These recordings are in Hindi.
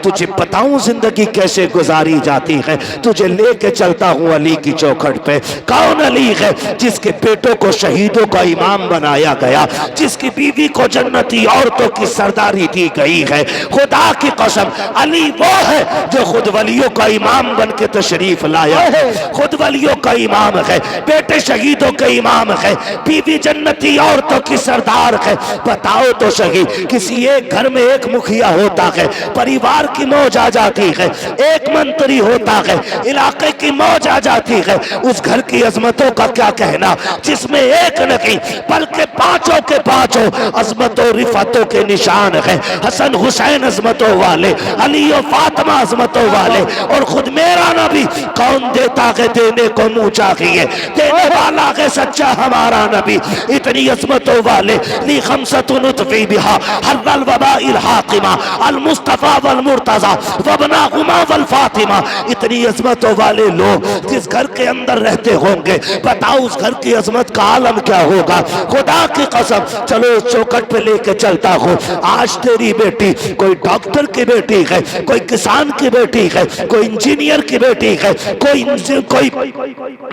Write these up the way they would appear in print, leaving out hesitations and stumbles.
तुझे बताऊं जिंदगी कैसे गुजारी जाती है, तुझे लेके चलता हूं अली की चौखट पे। कौन अली है जिसके बेटों को शहीदों का इमाम बनाया गया, जिसकी बीवी को जन्नती औरतों की सरदारी दी गई है। खुदा की कसम अली वो है जो खुद वलियों का इमाम बन के तशरीफ लाया है, खुद वलियों का इमाम है, बेटे शहीदों के इमाम है, बीवी जन्नती औरतों की सरदार है। बताओ तो सही, किसी एक घर में एक मुखिया होता है, परिवार की मौज आ जाती है, एक मंत्री होता है, इलाके की मौज आ जाती है, उस घर की अजमतों का क्या कहना जिसमें एक नहीं बल्कि पांचों के पांचों अजमतों रिफातों के निशान है। हसन हुसैन अजमतों वाले, अली और फातिमा अजमतों वाले, और खुद मेरा नबी कौन देता है देने को मुंह चाहिए, देने वाला है सच्चा हमारा नबी। इतनी अजमतों वाले ली खमसतुन उतफी बिहा हर्रल वबाइल हाकिमा अल मुस्तफा वल मुर्तजा वबना गुमा वल फातिमा। इतनी अजमतों वाले लोग जिस घर के अंदर रहते होंगे, बताओ उस घर की अजमत का आलम क्या होगा। खुदा की कसम चलो चौखट पे लेके चलता हूँ। आज तेरी बेटी कोई डॉक्टर की बेटी है, कोई किसान की बेटी है, कोई इंजीनियर की बेटी है, कोई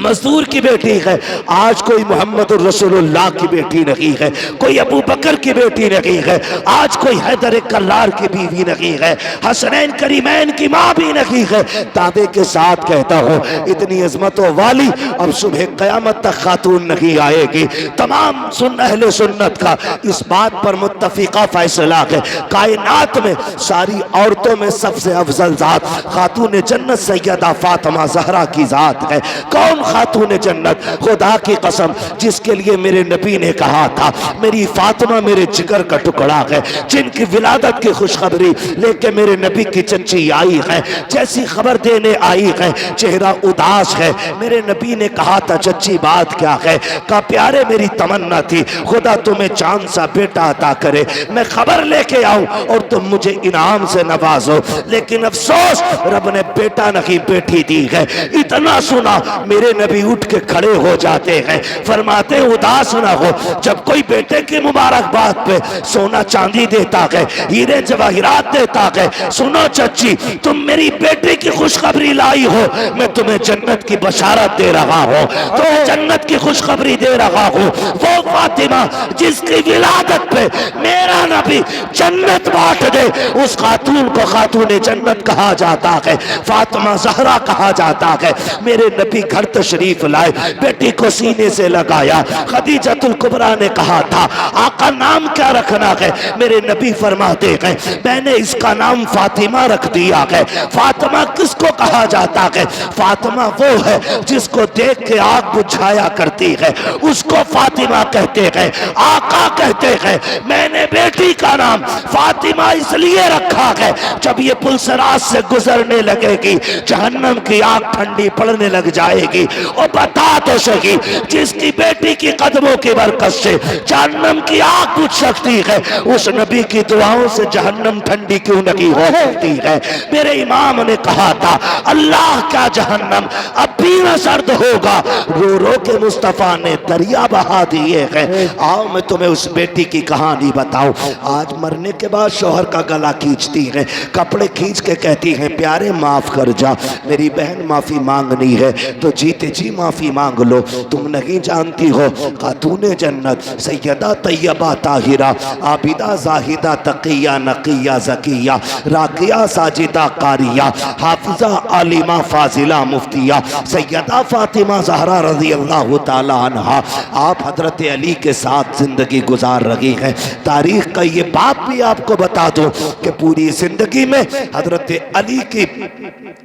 मजदूर की बेटी है, आज कोई मोहम्मद रसूलुल्लाह की बेटी नहीं है, कोई अबू बकर की बेटी नहीं है, आज कोई हैदर कल्लार की बीवी नहीं है, हसनैन करीमैन की माँ भी नहीं है। दावे के साथ कहता हूँ इतनी अजमतों वाली अब सुबह क़यामत तक खातून नहीं आएगी। तमाम अहले सुन्नत का इस बात पर मुत्तफिका फैसला है, कायनात में सारी औरतों में सबसे अफजल जात खातून जन्नत सैयदा फातिमा ज़हरा की जात है। कौन खातून जन्नत? खुदा की कसम जिसके लिए मेरे नबी ने कहा था मेरी फातिमा मेरे जिगर का टुकड़ा है, जिनकी विलादत की खुशखबरी लेके मेरे नबी की चच्ची आई है, जैसी खबर देने आई है चेहरा उदास है। मेरे नबी ने कहा था चच्ची बात क्या है? का प्यारे मेरी तमन्ना थी खुदा तुम्हें चांद सा बेटा अता करे, मैं खबर लेके आऊं और तुम मुझे इनाम से नवाजो, लेकिन अफसोस रब ने बेटा नहीं बेटी दी है। इतना सुना मेरे नबी उठ के खड़े हो जाते हैं, फरमाते उदास ना हो, जब कोई बेटे की मुबारकबाद पे सोना चांदी देता है, हीरे जवाहिरात देता है, सुनो चच्ची तुम मेरी बेटे की खुशखबरी लाई हो, मैं तुम्हें जन्नत की बशारत दे रहा हूँ, तुम्हें जन्नत की खुशखबरी दे रहा हूँ। वो फातिमा जिसकी विलादत पे मेरा नबी जन्नत बांट दे, उस खातून को खातून जन्नत कहा जाता है, फातिमा ज़हरा कहा जाता है। मेरे नबी घर तशरीफ लाए, बेटी को सीने से लगाया, खदीजतुल कुबरा ने कहा था आका नाम क्या रखना है? मेरे नबी फरमाते हैं मैंने इसका नाम फातिमा रख दिया है। फातिमा किसको कहा जाता है? फातिमा वो है जिसको देख के आग बुझाया करती है, उसको फातिमा कहते हैं। आका कहते हैं मैंने बेटी का नाम फातिमा इसलिए रखा है जब ये पुलसराज से गुजरने लगेगी जहन्नम की आग ठंडी पड़ने लग जाएगी। और बता तो सही जिसकी बेटी की कदमों की बरकत से जहन्नम की आग बुझ सकती है, उस नबी की दुआओं से जहन्नम ठंडी क्यों नहीं हो सकती है? मेरे इमाम ने कहा था अल्लाह का जहन्नम अब भी न सर्द होगा, रो रो के मुस्तफा ने दरिया बहा दिए हैं। आओ मैं तुम्हें उस बेटी की कहानी बताऊं। आज मरने के बाद शौहर का गला खींचती है, कपड़े खींच के कहती है प्यारे माफ कर जा, मेरी बहन माफी मांगनी है तो जीते जी माफी मांग लो। तुम नहीं जानती हो खातून जन्नत सैयदा तैयबा ताहिरा आबिदा जाहिदा तकिया नकिया जकिया राकिया साजिदा कारिया हाफिजा आलिमा फाजिला मुफ्तिया सैयदा फातिमा ज़हरा रज़ी अल्लाह ताला अन्हा आप हजरत अली के साथ जिंदगी गुजार रही हैं। तारीख का ये बात भी आपको बता दूं कि पूरी जिंदगी में हजरत अली की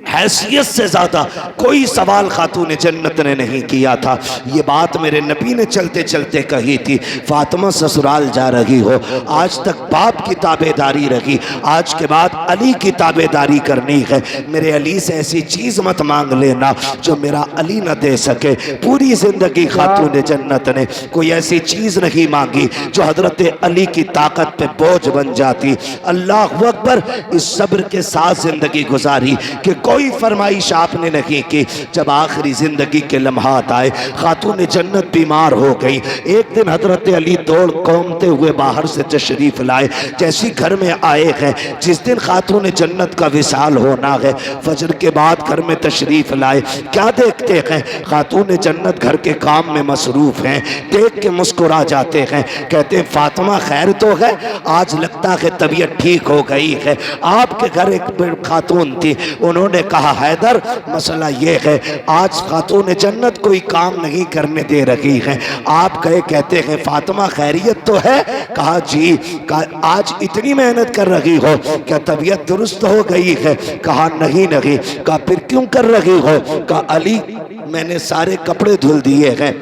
हैसियत से ज्यादा कोई सवाल खातून जन्नत ने नहीं किया था। ये बात मेरे नबी ने चलते चलते कही थी, फातिमा ससुराल जा रही हो, आज तक बाप की ताबेदारी रही, आज के बाद अली की ताबेदारी करनी है। मेरे अली से ऐसी चीज मत मांग लेना जो मेरा अली न दे सके। पूरी जिंदगी खातून जन्नत ने कोई ऐसी चीज नहीं मांगी जो हजरत अली की ताकत पे बोझ बन जाती। अल्लाह अकबर। इस सब्र के साथ जिंदगी गुजारी कि कोई फरमाइश आपने नहीं की। जब आखिरी जिंदगी के लम्हात आए, खातून जन्नत बीमार हो गई। एक दिन हजरत अली दौड़ कौमते हुए बाहर से तशरीफ लाए। जैसी घर में आए हैं, जिस दिन खातून जन्नत का विसाल होना है। फजर के बाद घर में तशरीफ लाए, क्या देखते हैं? खातून जन्नत घर के काम में मसरूफ हैं। देख के मुस्कुरा जाते हैं, कहते हैं फातिमा खैर तो है, आज लगता है तबीयत ठीक हो गई है। आपके घर एक खातून थी, उन्होंने कहा हैदर मसला ये है, आज खातून जन्नत कोई काम नहीं करने दे रही है। आप गए, कहते हैं फातिमा खैरियत तो है? कहा जी। कहा आज इतनी मेहनत कर रही हो, क्या तबीयत दुरुस्त हो गई है? कहा नहीं नहीं। कहा फिर क्यों कर रही हो? कहा अली मैंने सारे कपड़े धुल दिए हैं,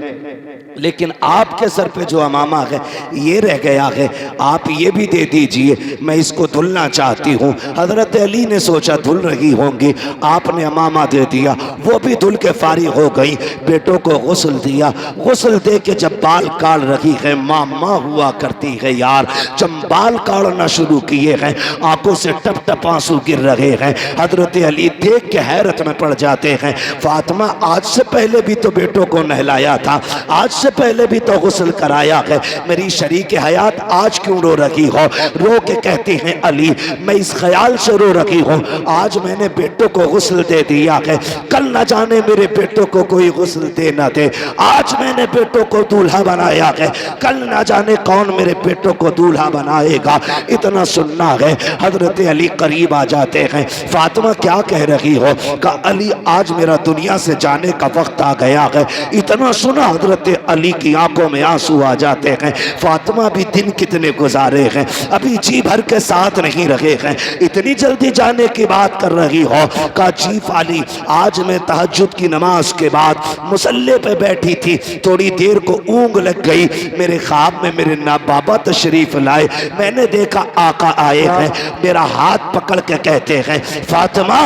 लेकिन आपके सर पे जो अमामा है ये रह गया है, आप ये भी दे दीजिए, मैं इसको धुलना चाहती हूँ। हजरत अली ने सोचा धुल रही होंगी, आपने अमामा दे दिया, वो भी धुल के फारिग हो गई। बेटों को गुस्ल दिया, गुस्ल दे के जब बाल काट रही है, माँ हुआ करती है यार, जब बाल काटना शुरू किए हैं आंखों से टप टप आंसू गिर रहे हैं। हजरत अली देख के हैरत में पड़ जाते हैं, फातिमा आज से पहले भी तो बेटों को नहलाया था, आज से पहले भी तो गुस्ल कराया है, मेरी शरीक हयात आज क्यों रो रही हो? रो के कहती हैं अली मैं इस ख्याल से रो रही हूँ, आज मैंने बेटों को गुस्ल दे दिया है, कल न जाने मेरे बेटों को कोई गुस्ल दे ना दे। आज मैंने बेटों को दूल्हा बनाया है, कल न जाने कौन मेरे बेटों को दूल्हा बनाएगा। इतना सुनना है। हजरत अली करीब आ जाते हैं, फातिमा क्या कह रही हो? कहा अली आज मेरा दुनिया से जाने का वक्त आ गया है। इतना सुना हजरत अली की आंखों में आंसू आ जाते हैं। फातिमा भी दिन कितने गुजारे हैं, अभी जी भर के साथ नहीं रहे हैं, इतनी जल्दी जाने की बात कर रही हो? कहा जी अली आज मैं तहज्जुद की नमाज के बाद मुसल्ले पे बैठी थी, थोड़ी देर को ऊँग लग गई, मेरे ख्वाब में मेरे ना बाबा तशरीफ लाए, मैंने देखा आका आए हैं, मेरा हाथ पकड़ के कहते हैं फातिमा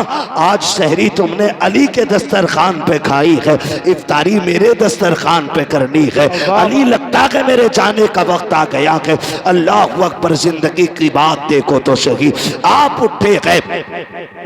आज सहरी तुमने अली के दस्तरखान पे खाई है, इफ्तारी मेरे दस्तरखान पे करनी है। अली लगता है मेरे जाने का वक्त आ गया है। अल्लाह अकबर, जिंदगी की बात देखो तो सही। आप उठे गए,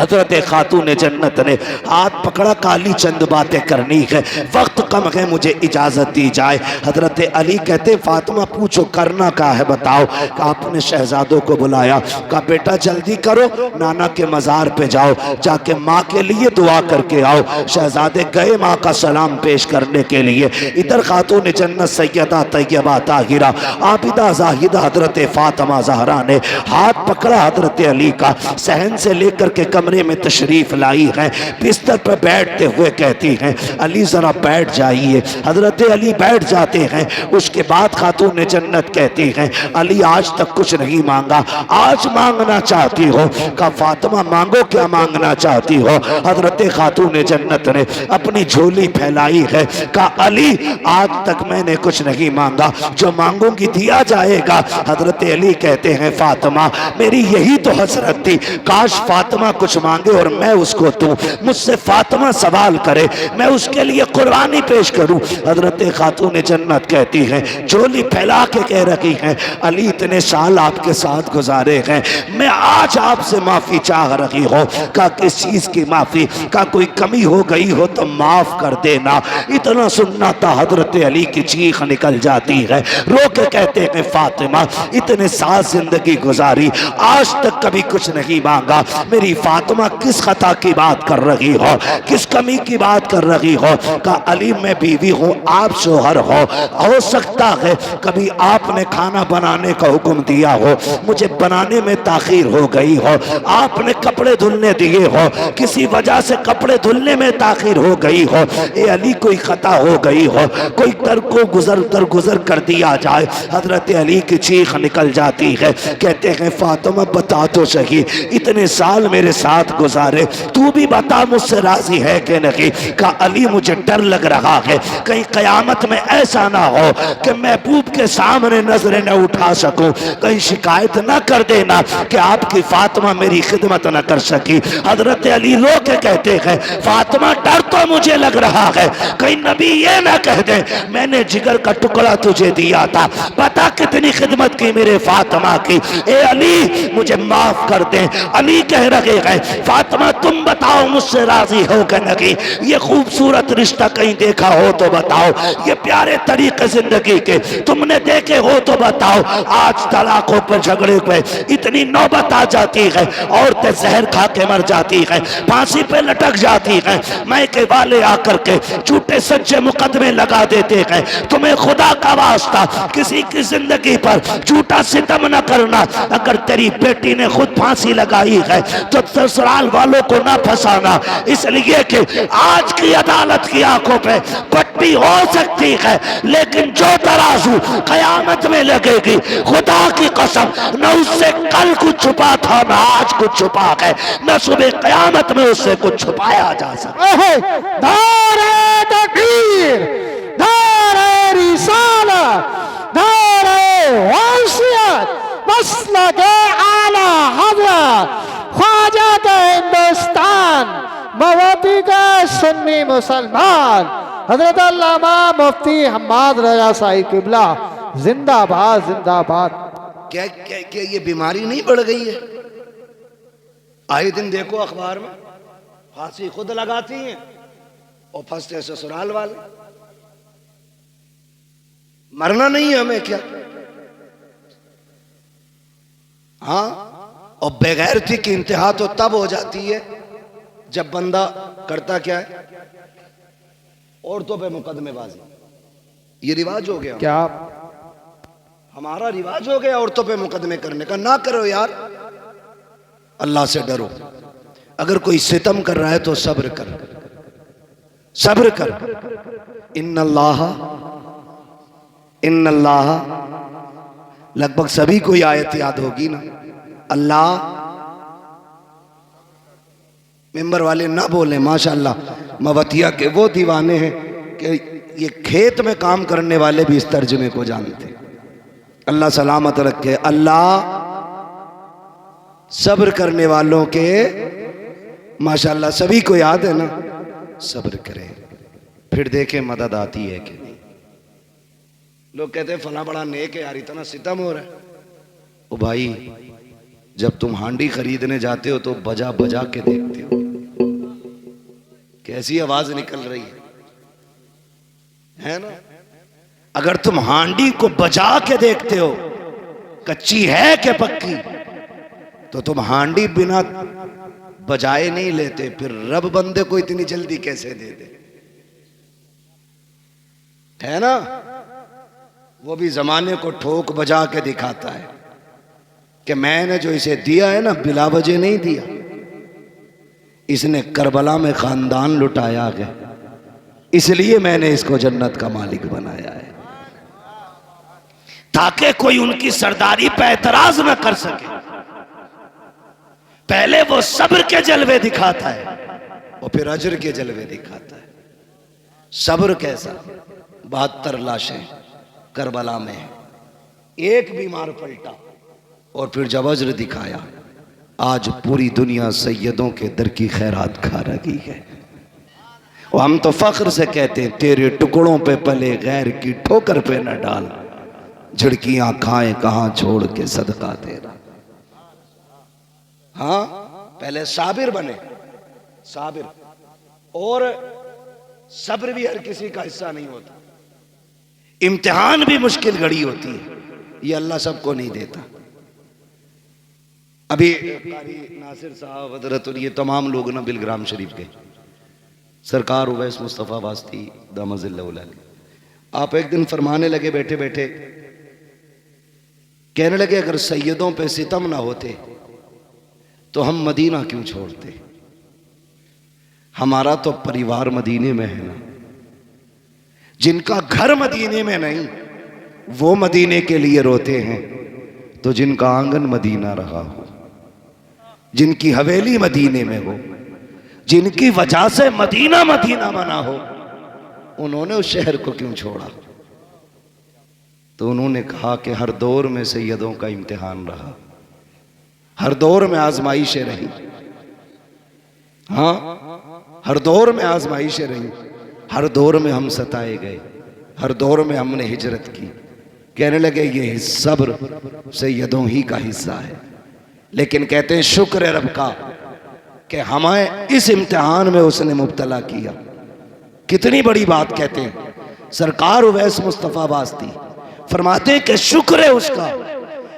हजरत खातून जन्नत ने हाथ पकड़ा, काली चंद बातें करनी है, वक्त कम है, मुझे इजाजत दी जाए। हजरत अली कहते फातिमा पूछो करना क्या है बताओ। आपने शहजादों को बुलाया, कहा बेटा जल्दी करो, नाना के मजार पे जाओ, जाके माँ के लिए दुआ करके आओ। शहजादे गए माँ का सलाम पेश करने के लिए। इधर खातून जन्नत सैयदा तैयबा ताहिरा आबिदा जाहिदा हजरत फातिमा ज़हरा ने हाथ पकड़ा हजरत अली का, सहन से लेकर के कमरे में तशरीफ लाई है। बिस्तर पर बैठते हुए कहती हैं अली ज़रा बैठ जाइए। हजरत अली बैठ जाते हैं। उसके बाद खातून जन्नत कहती हैं अली आज तक कुछ नहीं मांगा, आज मांगना चाहती हो? का फातिमा मांगो, क्या मांगना चाहती हो? हजरत खातून जन्नत ने अपनी झोली फैलाई है, का अली आज तक मैंने कुछ नहीं मांगा, जो मांगूंगी दिया जाएगा। हजरत अली कहते हैं फातिमा मेरी यही तो हसरत थी, काश फातिमा कुछ मांगे और मैं उसको दूं, मुझसे फातिमा सवाल करे, मैं उसके लिए कुर्बानी पेश करूं। हजरत खातून जन्नत कहती हैं झोली फैला के कह रही हैं अली इतने साल आपके साथ गुजारे हैं, मैं आज आपसे माफी चाह रही हूँ। का किस चीज की माफी? का कोई कमी हो गई हो तो माफ कर देना। इतना सुनना था हजरत अली की चीख निकल जाती है। रो के कहते हैं फातिमा इतने साल जिंदगी गुजारी, आज तक कभी कुछ नहीं मांगा, मेरी फातिमा किस खता की बात कर रही हो, किस कमी की बात कर रही हो? का अली मैं बीवी हूँ, आप शोहर हो सकता है कभी आपने खाना बनाने का हुक्म दिया हो, मुझे बनाने में ताखीर हो गई हो, आपने कपड़े धुलने दिए हो, किसी वजह से कपड़े धुलने में ताखीर हो गई हो, ए अली कोई खता हो गई हो, कोई कर को गुजर कर दिया जाए। हजरत अली की चीख निकल जाती है। कहते हैं फातिमा बता तो सही, इतने साल मेरे साथ गुजारे, तू भी बता मुझसे राजी है कि नहीं? का अली मुझे डर लग रहा है कहीं कयामत में ऐसा ना हो कि महबूब के सामने नजरें न उठा सकूं, कहीं शिकायत न कर देना कि आपकी फातिमा मेरी खिदमत न कर सकी। हजरत अली लोग कहते हैं फातिमा डर तो मुझे लग रहा है कहीं नबी ये ना कह दे मैंने जिगर का टुकड़ा तुझे दिया था, पता कितनी खिदमत की मेरे फातिमा की। ए अली मुझे माफ कर दे। अली कह रहे हैं फातिमा तुम बताओ मुझसे राजी हो कि नहीं, ये खूबसूरत रिश्ता कहीं देखा हो तो बताओ, ये प्यारे तरीके जिंदगी के तुमने देखे हो तो बताओ। आज तलाकों पर झगड़े पे इतनी नौबत आ जाती है, औरतें जहर खा के मर जाती है, फांसी पे लटक जाती है, मैके वाले आकर के झूठे सच्चे मुकदमे लगा देते हैं। तुम्हें खुदा का वास्ता किसी की जिंदगी पर झूठा सितम न करना। अगर तेरी बेटी ने खुद फांसी लगाई है तो ससुराल वालों को ना फंसाना, इसलिए कि आज की अदालत की आंखों पे पट्टी हो सकती है, लेकिन जो तराजू कयामत में लगेगी, खुदा की कसम न उससे कल कुछ छुपा था न आज कुछ छुपा है, न सुबह कयामत में उससे कुछ छुपाया जा सकता। दारे तकबीर, दारे रिसाला, दारे वसीयत, मसलके आला हज़रत ख्वाजा का हिंदुस्तान, मवाती का सुन्नी मुसलमान, हजरत अल्लामा मुफ्ती हम्माद रजा साहिब किबला जिंदाबाद जिंदाबाद। क्या क्या क्या ये बीमारी नहीं बढ़ गई है? आए दिन देखो अखबार में फांसी खुद लगाती हैं और फंसते ससुराल वाले। मरना नहीं है हमें क्या? हाँ, और बेगैरती की इंतहा तो तब हो जाती है जब बंदा करता क्या है, औरतों पे मुकदमेबाजी। ये रिवाज हो गया, क्या हमारा रिवाज हो गया औरतों पे मुकदमे करने का। ना करो यार, अल्लाह से डरो। अगर कोई सितम कर रहा है तो सब्र कर, सब्र कर। इन्नल्लाह लगभग सभी को ये आयत याद होगी ना। अल्लाह, मेंबर वाले ना बोले माशाअल्लाह, मवतिया के वो दीवाने हैं कि ये खेत में काम करने वाले भी इस तर्जुमे को जानते। अल्लाह सलामत रखे। अल्लाह सब्र करने वालों के, माशाअल्लाह सभी को याद है ना, सब्र करें फिर देखें मदद आती है कि नहीं। लोग कहते हैं फला बड़ा नेक है यार, इतना सितम हो रहा है। ओ भाई, जब तुम हांडी खरीदने जाते हो तो बजा बजा के देखते हो कैसी आवाज निकल रही है ना? अगर तुम हांडी को बजा के देखते हो कच्ची है कि पक्की, तो तुम हांडी बिना बजाए नहीं लेते, फिर रब बंदे को इतनी जल्दी कैसे दे दे, है ना? वो भी जमाने को ठोक बजा के दिखाता है कि मैंने जो इसे दिया है ना, बिला वजह नहीं दिया। इसने करबला में खानदान लुटाया है, इसलिए मैंने इसको जन्नत का मालिक बनाया है, ताकि कोई उनकी सरदारी पे एतराज न कर सके। पहले वो सब्र के जलवे दिखाता है और फिर अजर के जलवे दिखाता है। सब्र कैसा? 72 लाशें करबला में है, एक बीमार पलटा और फिर जब अजर दिखाया, आज पूरी दुनिया सैयदों के दर की खैरात खा रही है। और हम तो फख्र से कहते हैं, तेरे टुकड़ों पे पले गैर की ठोकर पे न डाल, झिड़कियां खाएं कहां छोड़ के सदका तेरा। हाँ, पहले साबिर बने, साबिर। और सब्र भी हर किसी का हिस्सा नहीं होता, इम्तिहान भी मुश्किल घड़ी होती है, ये अल्लाह सबको नहीं देता। अभी कारी नासिर साहब हजरत और ये तमाम लोग ना बिलग्राम शरीफ गए, सरकार उवैस मुस्तफ़ा वास्ती दामज़िल्लाह, आप एक दिन फरमाने लगे बैठे बैठे, कहने लगे अगर सैयदों पे सितम ना होते तो हम मदीना क्यों छोड़ते? हमारा तो परिवार मदीने में है ना। जिनका घर मदीने में नहीं वो मदीने के लिए रोते हैं, तो जिनका आंगन मदीना रहा हो, जिनकी हवेली मदीने में हो, जिनकी वजह से मदीना मदीना बना हो, उन्होंने उस शहर को क्यों छोड़ा? तो उन्होंने कहा कि हर दौर में सैयदों का इम्तिहान रहा, हर दौर में आजमाइशें रही। हाँ, हर दौर में आजमाइशें रही, हर दौर में हम सताए गए, हर दौर में हमने हिजरत की। कहने लगे ये सब्र सैयदों ही का हिस्सा है। लेकिन कहते हैं शुक्र है रब का कि हमें इस इम्तिहान में उसने मुब्तला किया। कितनी बड़ी बात कहते हैं। सरकार उवैस मुस्तफ़ा वास्ती फरमाते हैं कि शुक्र है उसका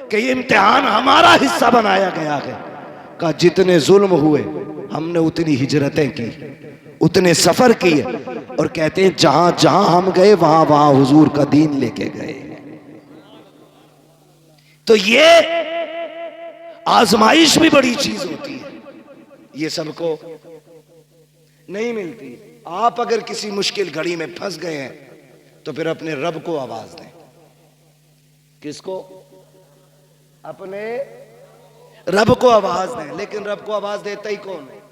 कि ये इम्तिहान हमारा हिस्सा बनाया गया है। का जितने जुल्म हुए हमने उतनी हिजरतें की, उतने सफर किए। और कहते हैं जहां जहां हम गए वहां वहां हुजूर का दीन लेके गए। तो ये आजमाइश भी बड़ी चीज होती है, ये सबको नहीं मिलती। आप अगर किसी मुश्किल घड़ी में फंस गए हैं तो फिर अपने रब को आवाज दें। किसको? अपने रब को आवाज दें। लेकिन रब को आवाज देता ही कौन है?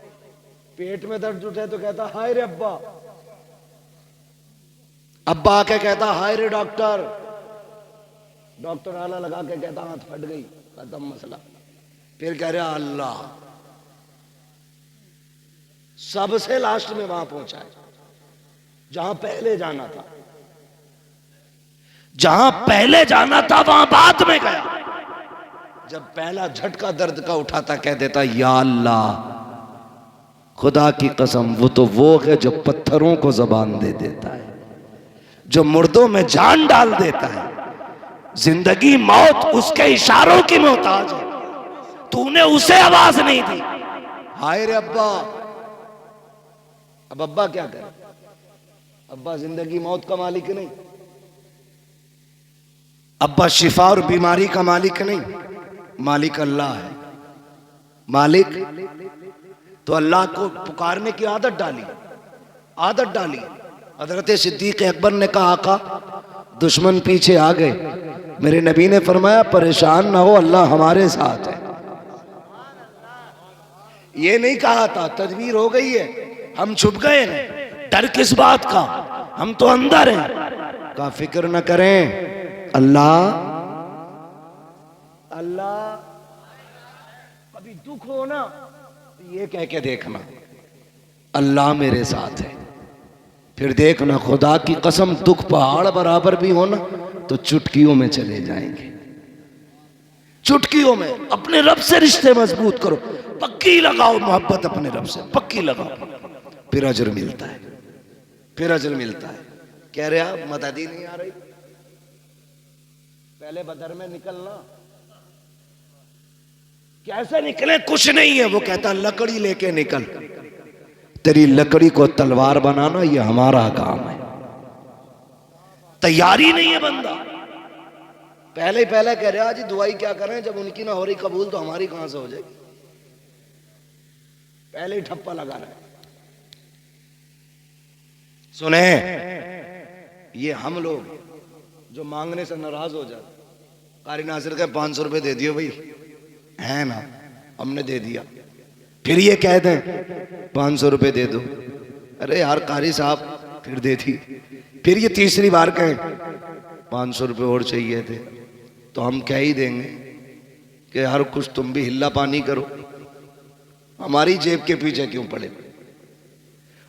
पेट में दर्द उठे तो कहता हाय रे अब्बा, अब्बा आके कहता हाय रे डॉक्टर, डॉक्टर आला लगा के कहता हाथ फट गई, खत्म मसला। फिर कह रहा अल्लाह, सबसे लास्ट में वहां पहुंचा है जहां पहले जाना था। जहां पहले जाना था वहां बाद में गया। जब पहला झटका दर्द का उठाता कह देता या अल्लाह, खुदा की कसम वो तो वो है जो पत्थरों को जबान दे देता है, जो मुर्दों में जान डाल देता है। जिंदगी मौत उसके इशारों की मोहताज है, तूने उसे आवाज नहीं दी। हाय रे अब्बा। अब अब्बा क्या करे? अब्बा जिंदगी मौत का मालिक नहीं, अब्बा शिफा और बीमारी का मालिक नहीं, मालिक अल्लाह है। मालिक तो अल्लाह को पुकारने की आदत डाली। हजरत सिद्दीक अकबर ने कहा आका दुश्मन पीछे आ गए, मेरे नबी ने फरमाया परेशान ना हो, अल्लाह हमारे साथ है। ये नहीं कहा था तदबीर हो गई है, हम छुप गए हैं, डर किस बात का, हम तो अंदर हैं। का फिक्र न करें, अल्लाह अल्लाह। कभी दुख हो ना तो ये कह के देखना अल्लाह मेरे साथ है। फिर देखना खुदा की कसम दुख पहाड़ बराबर भी हो ना तो चुटकियों में चले जाएंगे। चुटकियों में अपने रब से रिश्ते मजबूत करो, पक्की लगाओ मोहब्बत अपने रब से, पक्की लगाओ, फिर अजर मिलता है, फिर अजर मिलता है। कह रहे आप मददी नहीं आ रही, पहले बदर में निकलना। कैसे निकले? कुछ नहीं है। वो कहता लकड़ी लेके निकल, तेरी लकड़ी को तलवार बनाना ये हमारा काम है। तैयारी नहीं है बंदा, पहले ही पहले कह रहा जी दुआई क्या करें, जब उनकी ना हो रही कबूल तो हमारी कहां से हो जाएगी। पहले ही ठप्पा लगा रहा है। सुने, ये हम लोग जो मांगने से नाराज हो जाते, कारी नासिर का 500 रुपए दे दियो भाई, है ना, हमने दे दिया। फिर ये कह दें 500 रुपए दे दो, अरे यार कारी साहब, फिर दे दी। फिर ये तीसरी बार कहें 500 रुपए और चाहिए थे, तो हम क्या ही देंगे कि यार कुछ तुम भी हिल्ला पानी करो, हमारी जेब के पीछे क्यों पड़े।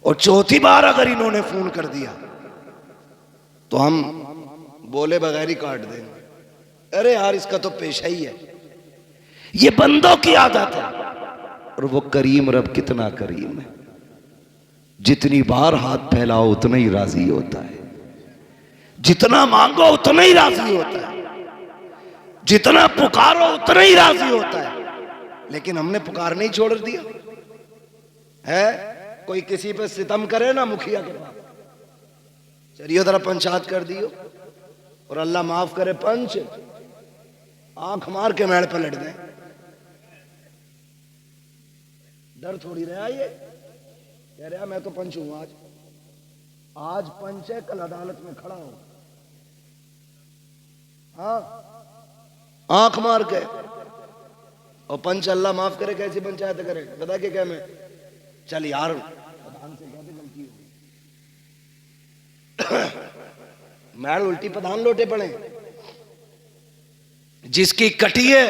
और चौथी बार अगर इन्होंने फोन कर दिया तो हम बोले बगैर ही काट देंगे, अरे यार इसका तो पेशा ही है। ये बंदों की आदत है। और वो करीम रब कितना करीम है, जितनी बार हाथ फैलाओ उतना ही राजी होता है, जितना मांगो उतना ही राजी होता है, जितना पुकारो उतना ही राजी होता है। लेकिन हमने पुकार नहीं छोड़ दिया है। कोई किसी पे सितम करे ना मुखिया के पास, चलिए जरा पंचायत कर दियो, और अल्लाह माफ करे पंच आंख मार के मेड़ पे लट गए। डर थोड़ी रहा ये, कह रहा मैं तो पंच हूं, आज पंच है, कल अदालत में खड़ा हूं। हाँ, आंख मार के। और पंच अल्लाह माफ करे कैसी पंचायत करे, बता के क्या मैं, चल यार प्रधान से कहते गलती हो। मैल उल्टी प्रधान लोटे पड़े, जिसकी कटी है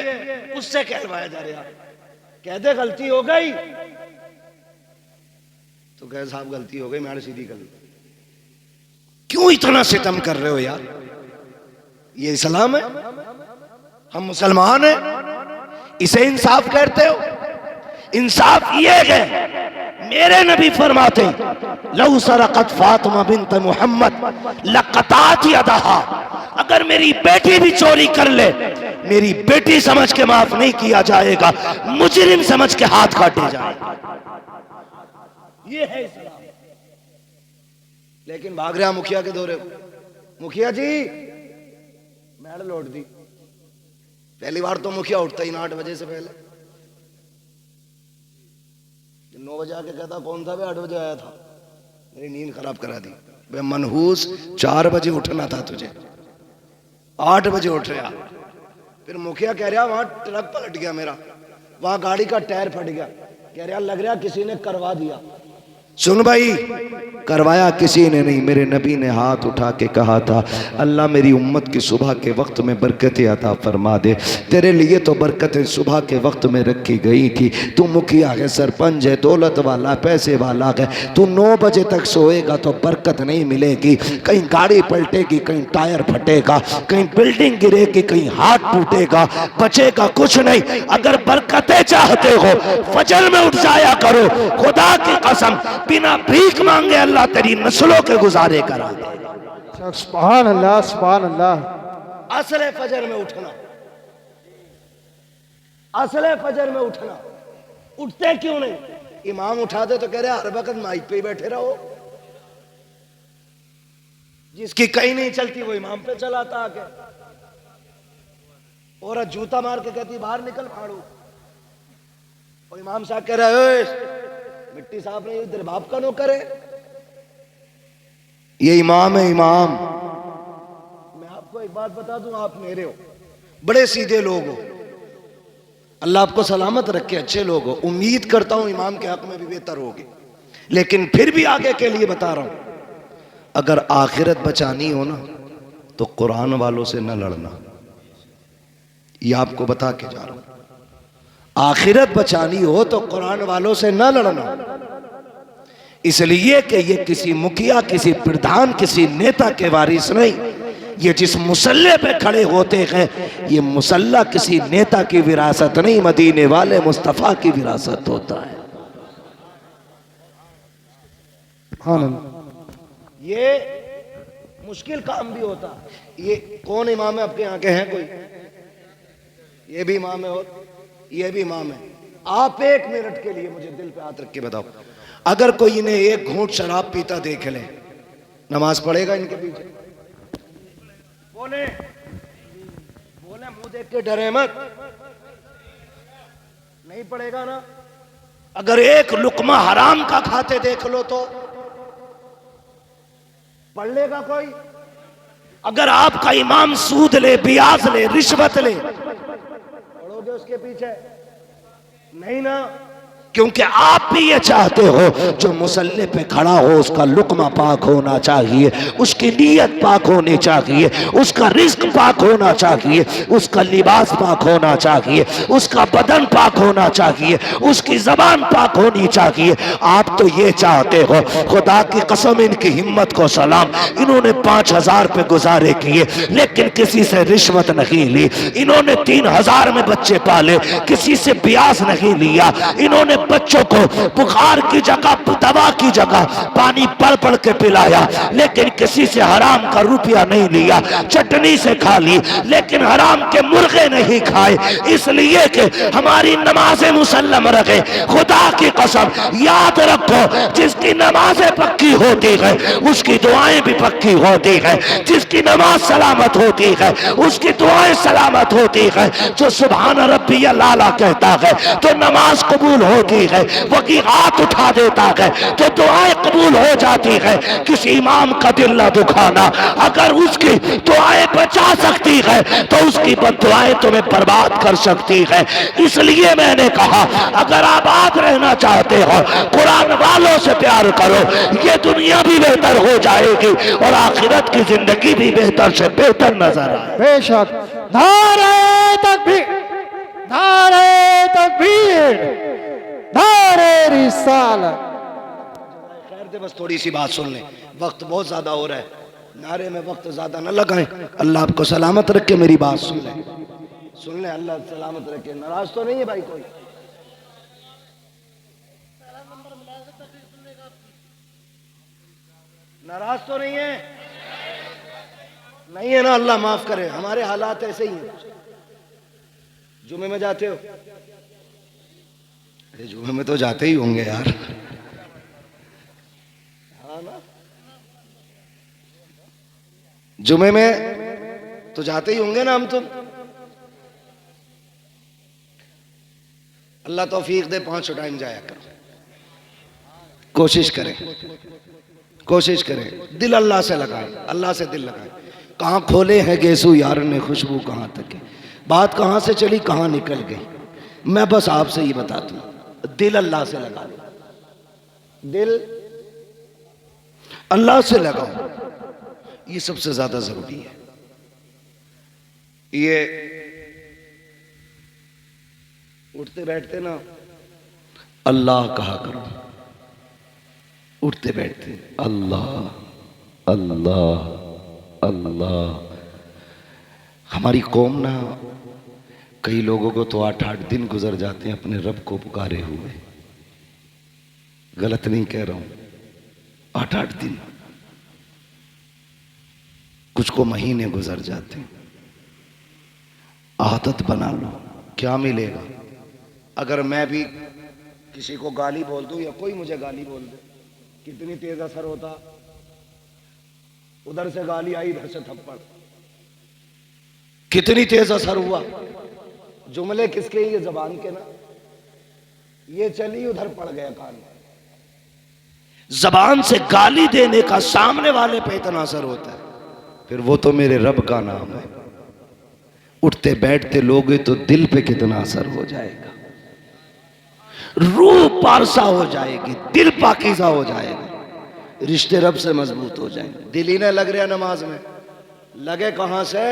उससे कहलवाया जा रहा, कहते गलती हो गई तो कह साहब गलती हो गई, मैल सीधी कर। क्यों इतना सितम कर रहे हो यार? ये इस्लाम है, हम मुसलमान हैं, इसे इंसाफ कहते हो? इंसाफ ये है, मेरे नबी फरमाते लौ सरकत फातिमा बिन्त मोहम्मद लक़तात यदहा, अगर मेरी बेटी भी चोरी कर ले, मेरी बेटी समझ के माफ नहीं किया जाएगा, मुजरिम समझ के हाथ काटे जाएगा। ये है इस्लाम। लेकिन भाग रहा मुखिया के दौरे को। मुखिया जी मैड लौट दी। पहली बार तो मुखिया उठता ही ना 8 बजे से पहले। 9 बजे आके कहता कौन था? 8 बजे आया था। मेरी नींद खराब करा दी। बे मनहूस, 4 बजे उठना था तुझे, 8 बजे उठ रहा। फिर मुखिया कह रहा वहां ट्रक पलट गया मेरा, वहां गाड़ी का टायर फट गया। कह रहा लग रहा किसी ने करवा दिया। सुन भाई, करवाया किसी ने नहीं, मेरे नबी ने हाथ उठा के कहा था अल्लाह मेरी उम्मत की सुबह के वक्त में बरकतें अता फरमा दे। तेरे लिए तो बरकतें सुबह के वक्त में रखी गई थी। तू मुखिया है, सरपंच है, दौलत वाला, पैसे वाला है, तू 9 बजे तक सोएगा तो बरकत नहीं मिलेगी। कहीं गाड़ी पलटेगी, कहीं टायर फटेगा, कहीं बिल्डिंग गिरेगी, कहीं हाथ टूटेगा, बचेगा कुछ नहीं। अगर बरकतें चाहते हो फजर में उठ जाया करो। खुदा की कसम, बिना भीख मांगे अल्लाह तेरी नस्लों के गुजारे करा दे। सुभान अल्लाह, सुभान अल्लाह। असले फजर में उठना, असले फजर में उठना। उठते क्यों नहीं? इमाम उठा दे तो कह रहे हर वक्त माइक पे ही बैठे रहो। जिसकी कहीं नहीं चलती वो इमाम पे चलाता आके। औरत जूता मार के कहती बाहर निकल फाड़ू, और इमाम साहब कह रहे मिट्टी साफ नहीं, तेरे बाप का नौकर है। ये इमाम है, इमाम। मैं आपको एक बात बता दूं, आप मेरे हो, बड़े सीधे लोग हो, अल्लाह आपको सलामत रखे, अच्छे लोग हो। उम्मीद करता हूं इमाम के हक में भी बेहतर होगी। लेकिन फिर भी आगे के लिए बता रहा हूं, अगर आखिरत बचानी हो ना तो कुरान वालों से न लड़ना। ये आपको बता के जा रहा हूं, आखिरत बचानी हो तो कुरान वालों से न लड़ना। इसलिए कि ये किसी मुखिया, किसी प्रधान, किसी नेता के वारिस नहीं। ये जिस मुसल्ले पे खड़े होते हैं, ये मुसल्ला किसी नेता की विरासत नहीं, मदीने वाले मुस्तफा की विरासत होता है। ये मुश्किल काम भी होता। ये कौन इमाम है आपके यहाँ के? हैं कोई? ये भी इमाम है और ये भी इमाम है। आप 1 मिनट के लिए मुझे दिल पे हाथ रख के बताओ, अगर कोई इन्हें 1 घूंट शराब पीता देख ले, नमाज पढ़ेगा इनके पीछे? बोले बोले, मुंह देख के डरे मत, नहीं पढ़ेगा ना। अगर 1 लुकमा हराम का खाते देख लो तो पढ़ लेगा कोई? अगर आपका इमाम सूद ले, ब्याज ले, रिश्वत ले, पढ़ोगे उसके पीछे? नहीं ना। क्योंकि आप भी ये चाहते हो जो मुसल्ले पे खड़ा हो उसका लुकमा पाक होना चाहिए, उसकी नीयत पाक होनी चाहिए, उसका रिस्क पाक होना चाहिए, उसका लिबास पाक होना चाहिए, उसका बदन पाक होना चाहिए, उसकी जबान पाक होनी चाहिए। आप तो ये चाहते हो। खुदा की कसम, इनकी हिम्मत को सलाम, इन्होंने 5000 पे गुजारे किए लेकिन किसी से रिश्वत नहीं ली। इन्होंने 3000 में बच्चे पाले, किसी से ब्याज नहीं लिया। इन्होंने बच्चों को बुखार की जगह, दवा की जगह पानी पढ़ पढ़ के पिलाया, लेकिन किसी से हराम का रुपया नहीं लिया। चटनी से खा ली लेकिन हराम के मुर्गे नहीं खाए, इसलिए कि हमारी नमाजें मुसल्लम रखे। खुदा की कसम, याद रखो, जिसकी नमाजें पक्की होती है उसकी दुआएं भी पक्की होती है। जिसकी नमाज सलामत होती है उसकी दुआएं सलामत होती है। जो सुभान रब्बियल आला कहता है तो नमाज कबूल होती है, वही हाथ उठा देता है तो दुआएं कबूल हो जाती है। किसी इमाम का दिल न दुखाना, अगर उसकी दुआएं बचा सकती है तो उसकी बददुआएं तुम्हें बर्बाद कर सकती है। इसलिए मैंने कहा, अगर आबाद रहना चाहते हो कुरान वालों से प्यार करो, ये दुनिया भी बेहतर हो जाएगी और आखिरत की जिंदगी भी बेहतर से बेहतर नजर आए। बेशक। नारे तकबीर, नारे तकबीर, नारे रिसालत। खैर दे, बस थोड़ी सी बात सुन ले, वक्त बहुत ज्यादा हो रहा है। नारे में वक्त ज्यादा न लगाएं। अल्लाह आपको सलामत रखे। मेरी बात सुन ले, अल्लाह सलामत रखे। नाराज तो नहीं है भाई कोई? नाराज तो नहीं है? नहीं है ना? अल्लाह माफ करे, हमारे हालात ऐसे ही हैं। जुमे में जाते हो? अरे जुमे में तो जाते ही होंगे यार, हाँ ना? जुमे में तो जाते ही होंगे ना हम तुम। अल्लाह तौफीक दे, 5 टाइम जाया करो। कोशिश करें, कोशिश करें। दिल अल्लाह से लगाएं, अल्लाह से दिल लगाएं। कहाँ खोले हैं गेसू यार ने खुशबू कहाँ तक है। बात कहाँ से चली कहाँ निकल गई। मैं बस आपसे ही बताता हूँ, दिल अल्लाह से लगा लो, दिल अल्लाह से लगाओ। ये सबसे ज्यादा जरूरी है। ये उठते बैठते ना अल्लाह कहा करो, उठते बैठते अल्लाह अल्लाह अल्लाह। हमारी कौम ना, कई लोगों को तो 8-8 दिन गुजर जाते हैं अपने रब को पुकारे हुए। गलत नहीं कह रहा हूं, 8-8 दिन, कुछ को महीने गुजर जाते हैं। आदत बना लो, क्या मिलेगा? अगर मैं भी किसी को गाली बोल दूं या कोई मुझे गाली बोल दे, कितनी तेज असर होता। उधर से गाली आई, इधर से थप्पड़, कितनी तेज असर हुआ। जुमले किसके? ये जबान के ना। ये चली उधर पड़ गया कान। जबान से गाली देने का सामने वाले पे इतना असर होता है, फिर वो तो मेरे रब का नाम है। उठते बैठते लोगे तो दिल पे कितना असर हो जाएगा। रूह पारसा हो जाएगी, दिल पाकीज़ा हो जाएगा, रिश्ते रब से मजबूत हो जाएंगे। दिल ही ना लग रहा नमाज में, लगे कहां से?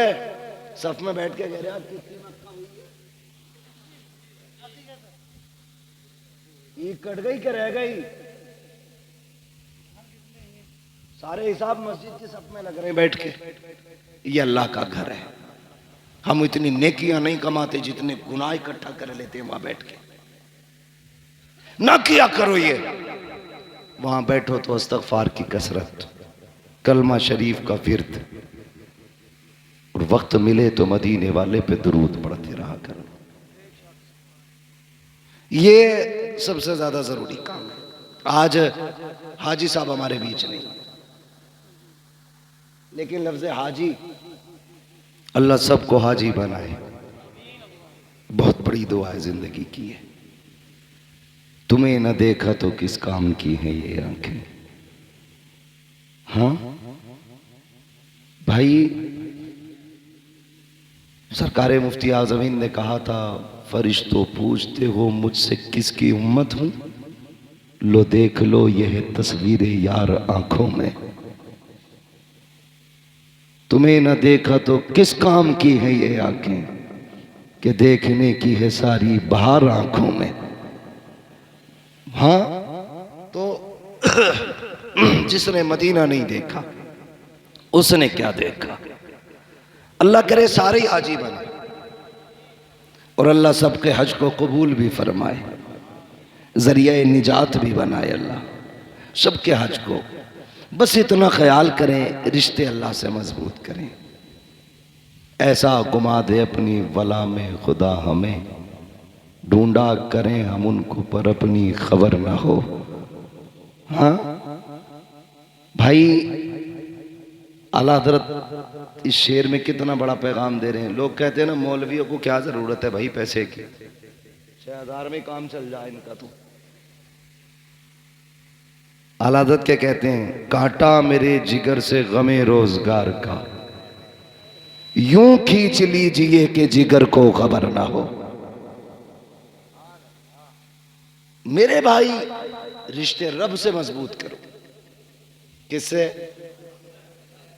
सफ में बैठ के कह रहे कितनी मक्का हुई है, ईद कट गई कि रह गई? सारे हिसाब मस्जिद के सफ में लग रहे हैं बैठ के। ये अल्लाह का घर है। हम इतनी नेकियां नहीं कमाते जितने गुनाह इकट्ठा कर लेते हैं वहां बैठ के। ना किया करो ये। वहां बैठो तो इस्तगफार की कसरत, कलमा शरीफ का विर्द, और वक्त मिले तो मदीने वाले पे दुरूद पढ़ते रहा करो। ये सबसे ज्यादा जरूरी काम है। आज हाजी साहब हमारे बीच नहीं, लेकिन लफ्ज़ हाजी, अल्लाह सबको हाजी बनाए। बहुत बड़ी दुआ है जिंदगी की है। तुम्हें न देखा तो किस काम की है ये आंखें। हाँ भाई, सरकार मुफ्ती आज़मीन ने कहा था, फरिश्तों पूछते हो मुझसे किसकी उम्मत हूं, लो देख लो ये है तस्वीर यार आंखों में। तुम्हें न देखा तो किस काम की है ये आंखें, कि देखने की है सारी बहार आंखों में। हाँ तो जिसने मदीना नहीं देखा उसने क्या देखा। अल्लाह करे सारे ही हाजी बने, और अल्लाह सबके हज को कबूल भी फरमाए, जरिया निजात भी बनाए अल्लाह सबके हज को। बस इतना ख्याल करें, रिश्ते अल्लाह से मजबूत करें। ऐसा घुमा दे अपनी वला में खुदा हमें, ढूंढा करें हम उनको पर अपनी खबर ना हो। हाँ भाई, आला हज़रत इस शेर में कितना बड़ा पैगाम दे रहे हैं। लोग कहते हैं ना मौलवियों को क्या जरूरत है भाई पैसे की, 6000 में काम चल जाए इनका। तो आला हज़रत क्या कहते हैं, कांटा मेरे जिगर से गमे रोजगार का, यूं खींच लीजिए कि जिगर को खबर ना हो। मेरे भाई, रिश्ते रब से मजबूत करो। किससे?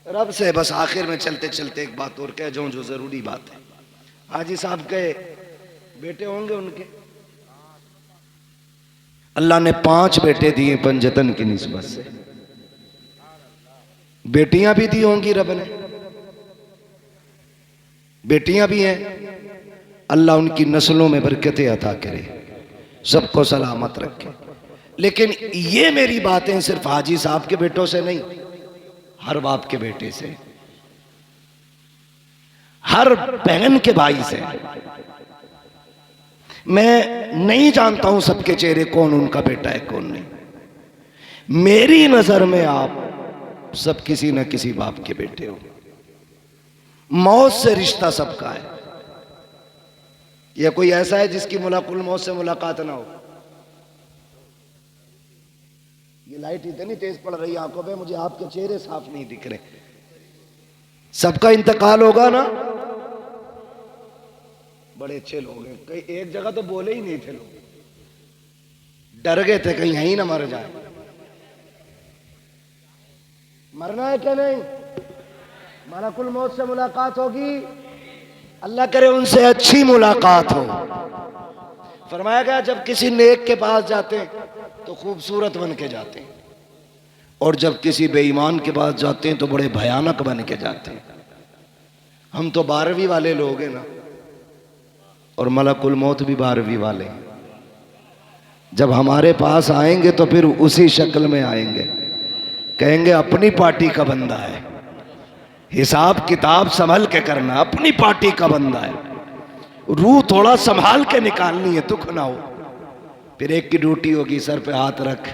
रब से। बस आखिर में चलते चलते एक बात और कह जाऊं जो जरूरी बात है। हाजी साहब के बेटे होंगे, उनके अल्लाह ने 5 बेटे दिए पंजतन की निस्बत से। बेटियां भी दी होंगी रब ने, बेटियां भी हैं। अल्लाह उनकी नस्लों में बरकतें अता करे, सबको सलामत रखे। लेकिन ये मेरी बातें सिर्फ हाजी साहब के बेटों से नहीं, हर बाप के बेटे से, हर बहन के भाई से। मैं नहीं जानता हूं सबके चेहरे कौन उनका बेटा है कौन नहीं। मेरी नजर में आप सब किसी न किसी बाप के बेटे हो। मौत से रिश्ता सबका है। यह कोई ऐसा है जिसकी मुलाकुल मौत से मुलाकात ना हो? ये लाइट इतनी तेज पड़ रही है आंखों पे, मुझे आपके चेहरे साफ नहीं दिख रहे। सबका इंतकाल होगा ना। बड़े अच्छे लोग हैं, कई एक जगह तो बोले ही नहीं थे लोग, डर गए थे कहीं यहीं ना मर जाए। मरना है क्या नहीं? मलकुल मौत से मुलाकात होगी, अल्लाह करे उनसे अच्छी मुलाकात हो। फरमाया गया जब किसी नेक के पास जाते हैं तो खूबसूरत बन के जाते हैं, और जब किसी बेईमान के पास जाते हैं तो बड़े भयानक बन के जाते हैं। हम तो 12वीं वाले लोग हैं ना, और मलकुल मौत भी 12वीं वाले हैं। जब हमारे पास आएंगे तो फिर उसी शक्ल में आएंगे, कहेंगे अपनी पार्टी का बंदा है, हिसाब किताब संभल के करना, अपनी पार्टी का बंदा है, रूह थोड़ा संभाल के निकालनी है, दुख ना हो। फिर एक की ड्यूटी होगी सर पे हाथ रख,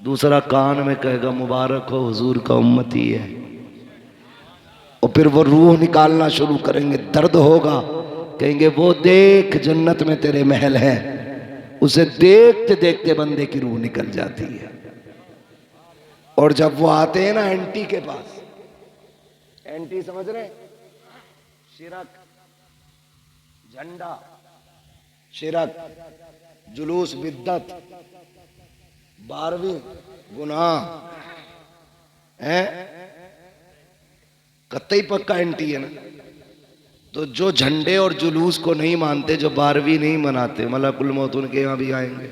दूसरा कान में कहेगा मुबारक हो हुजूर का उम्मती है, और फिर वो रूह निकालना शुरू करेंगे। दर्द होगा, कहेंगे वो देख जन्नत में तेरे महल हैं। उसे देखते देखते बंदे की रूह निकल जाती है। और जब वो आते हैं ना एंटी के पास, एंटी समझ रहे? शिरक, झंडा, शिरक, जुलूस, बिद्दत, 12वीं गुनाह है, कतई पक्का एंटी है ना। तो जो झंडे और जुलूस को नहीं मानते, जो 12वीं नहीं मनाते, मलकुल मौत उनके यहां भी आएंगे,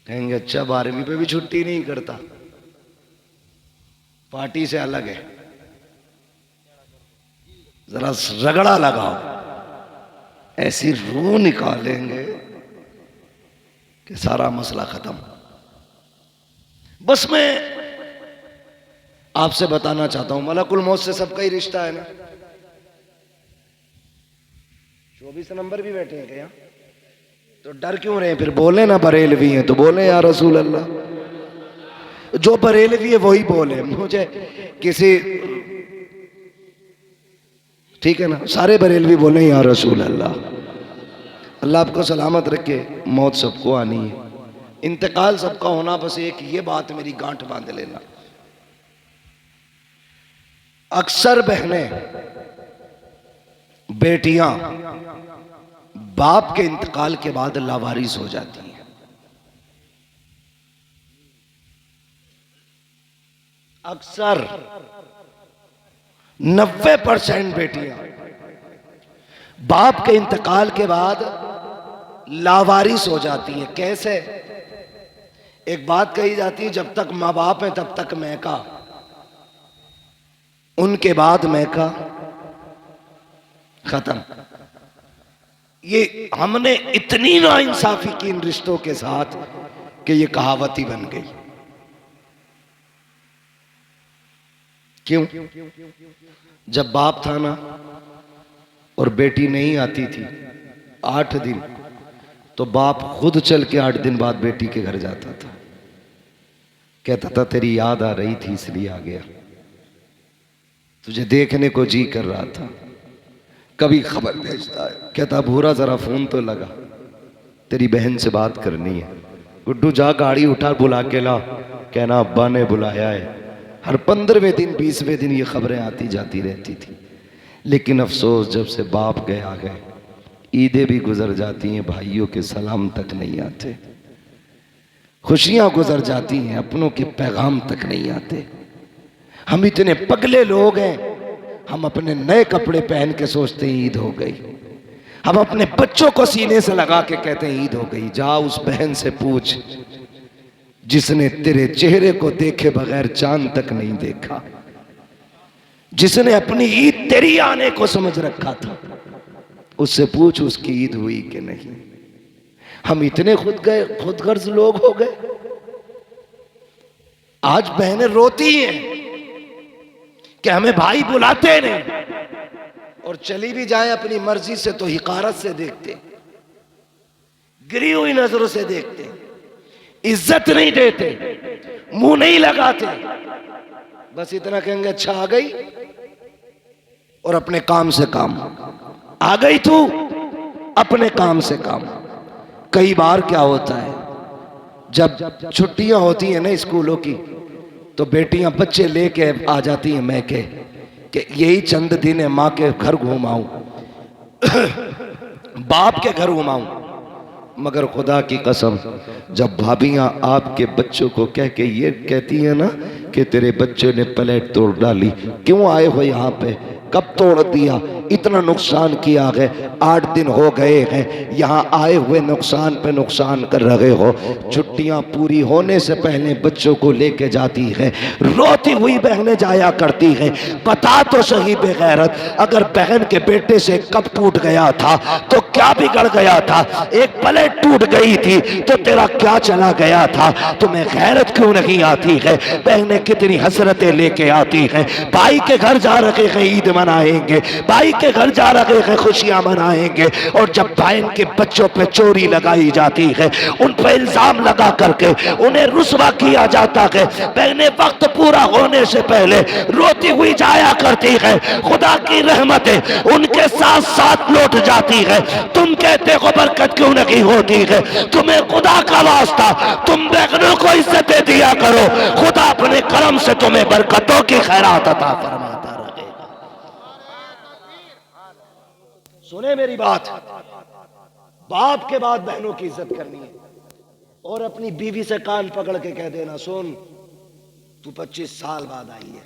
कहेंगे अच्छा 12वीं पे भी छुट्टी नहीं करता, पार्टी से अलग है, जरा रगड़ा लगाओ। ऐसी रूह निकालेंगे कि सारा मसला खत्म। बस मैं आपसे बताना चाहता हूं, मलकुल मौत से सबका ही रिश्ता है ना। 24 नंबर भी बैठे हैं क्या? तो डर क्यों रहे? फिर बोले ना बरेलवी हैं तो बोले या रसूल अल्लाह। जो बरेलवी है वही बोले, मुझे किसी, ठीक है ना, सारे बरेलवी बोले या रसूल अल्लाह। अल्लाह आपको सलामत रखे। मौत सबको आनी है, इंतकाल सबका होना, बस एक ये बात मेरी गांठ बांध लेना। अक्सर बहनें, बेटियां बाप के इंतकाल के बाद लावारिस हो जाती हैं। अक्सर 90% बेटियां बाप के इंतकाल के बाद लावारिस हो जाती हैं। कैसे? एक बात कही जाती है, जब तक माँ बाप हैं तब तक मैका, उनके बाद मैका खत्म। ये हमने इतनी नाइंसाफी की इन रिश्तों के साथ कि ये कहावत ही बन गई। क्यों? जब बाप था ना और बेटी नहीं आती थी 8 दिन, तो बाप खुद चल के 8 दिन बाद बेटी के घर जाता था, कहता था तेरी याद आ रही थी इसलिए आ गया, तुझे देखने को जी कर रहा था। कभी खबर भेजता है, कहता भूरा जरा फोन तो लगा, तेरी बहन से बात करनी है। गुड्डू जा गाड़ी उठा बुला के ला, कहना अब्बा ने बुलाया है। हर 15वें दिन 20वें दिन ये खबरें आती जाती रहती थी। लेकिन अफसोस, जब से बाप गए आ गए, ईदें भी गुजर जाती हैं, भाइयों के सलाम तक नहीं आते, खुशियां गुजर जाती हैं, अपनों के पैगाम तक नहीं आते। हम इतने पगले लोग हैं, हम अपने नए कपड़े पहन के सोचते हैं ईद हो गई। हम अपने बच्चों को सीने से लगा के कहते हैं ईद हो गई। जा उस बहन से पूछ जिसने तेरे चेहरे को देखे बगैर चांद तक नहीं देखा, जिसने अपनी ईद तेरी आने को समझ रखा था, उससे पूछ उसकी ईद हुई कि नहीं। हम इतने खुदगर्ज लोग हो गए, आज बहनें रोती हैं कि हमें भाई बुलाते नहीं, और चली भी जाए अपनी मर्जी से तो हिकारत से देखते, गिरी हुई नजरों से देखते, इज्जत नहीं देते, मुंह नहीं लगाते, बस इतना कहेंगे अच्छा आ गई, और अपने काम से काम। आ गई तू, अपने काम से काम। कई बार क्या होता है, जब छुट्टियां होती हैं ना स्कूलों की, तो बेटियां बच्चे लेके आ जाती हैं मैके कि यही चंद दिन है, माँ के घर घुमाऊं बाप के घर घुमाऊं। मगर खुदा की कसम, जब भाभियां आपके बच्चों को कह के ये कहती है ना कि तेरे बच्चे ने प्लेट तोड़ डाली, क्यों आए हो यहाँ पे, कब तोड़ दिया, इतना नुकसान किया है, 8 दिन हो गए हैं यहाँ आए हुए, नुकसान पे नुकसान कर रहे हो। छुट्टियां पूरी होने से पहले बच्चों को लेके जाती है, रोती हुई बहनें जाया करती हैं। पता तो सही बेगैरत, अगर बहन के बेटे से कप टूट गया था तो क्या बिगड़ गया था, एक प्लेट टूट गई थी तो तेरा क्या चला गया था, तुम्हें गैरत क्यों नहीं आती है। बहनें कितनी हसरतें लेके आती हैं, भाई के घर जा रहे हैं ईद मनाएंगे, भाई के घर जा रहे हैं खुशियां मनाएंगे, और जब बहन के बच्चों पे चोरी लगाई जाती है, उन पे इल्जाम लगा करके उन्हें रुस्वा किया जाता है, बहनें वक्त पूरा होने से पहले रोती हुई जाया करती है। खुदा की रहमतें उनके साथ साथ लौट जाती है। तुम कहते हो बरकत क्यों नहीं होती है, तुम्हें खुदा का वास्ता, तुम बहनों को इज्जत दिया करो, खुदा अपने करम से तुम्हें बरकतों की खैरात अता फरमाता रहेगा। सुने मेरी बात, बाप के बाद बहनों की इज्जत करनी है, और अपनी बीवी से कान पकड़ के कह देना, सुन तू 25 साल बाद आई है,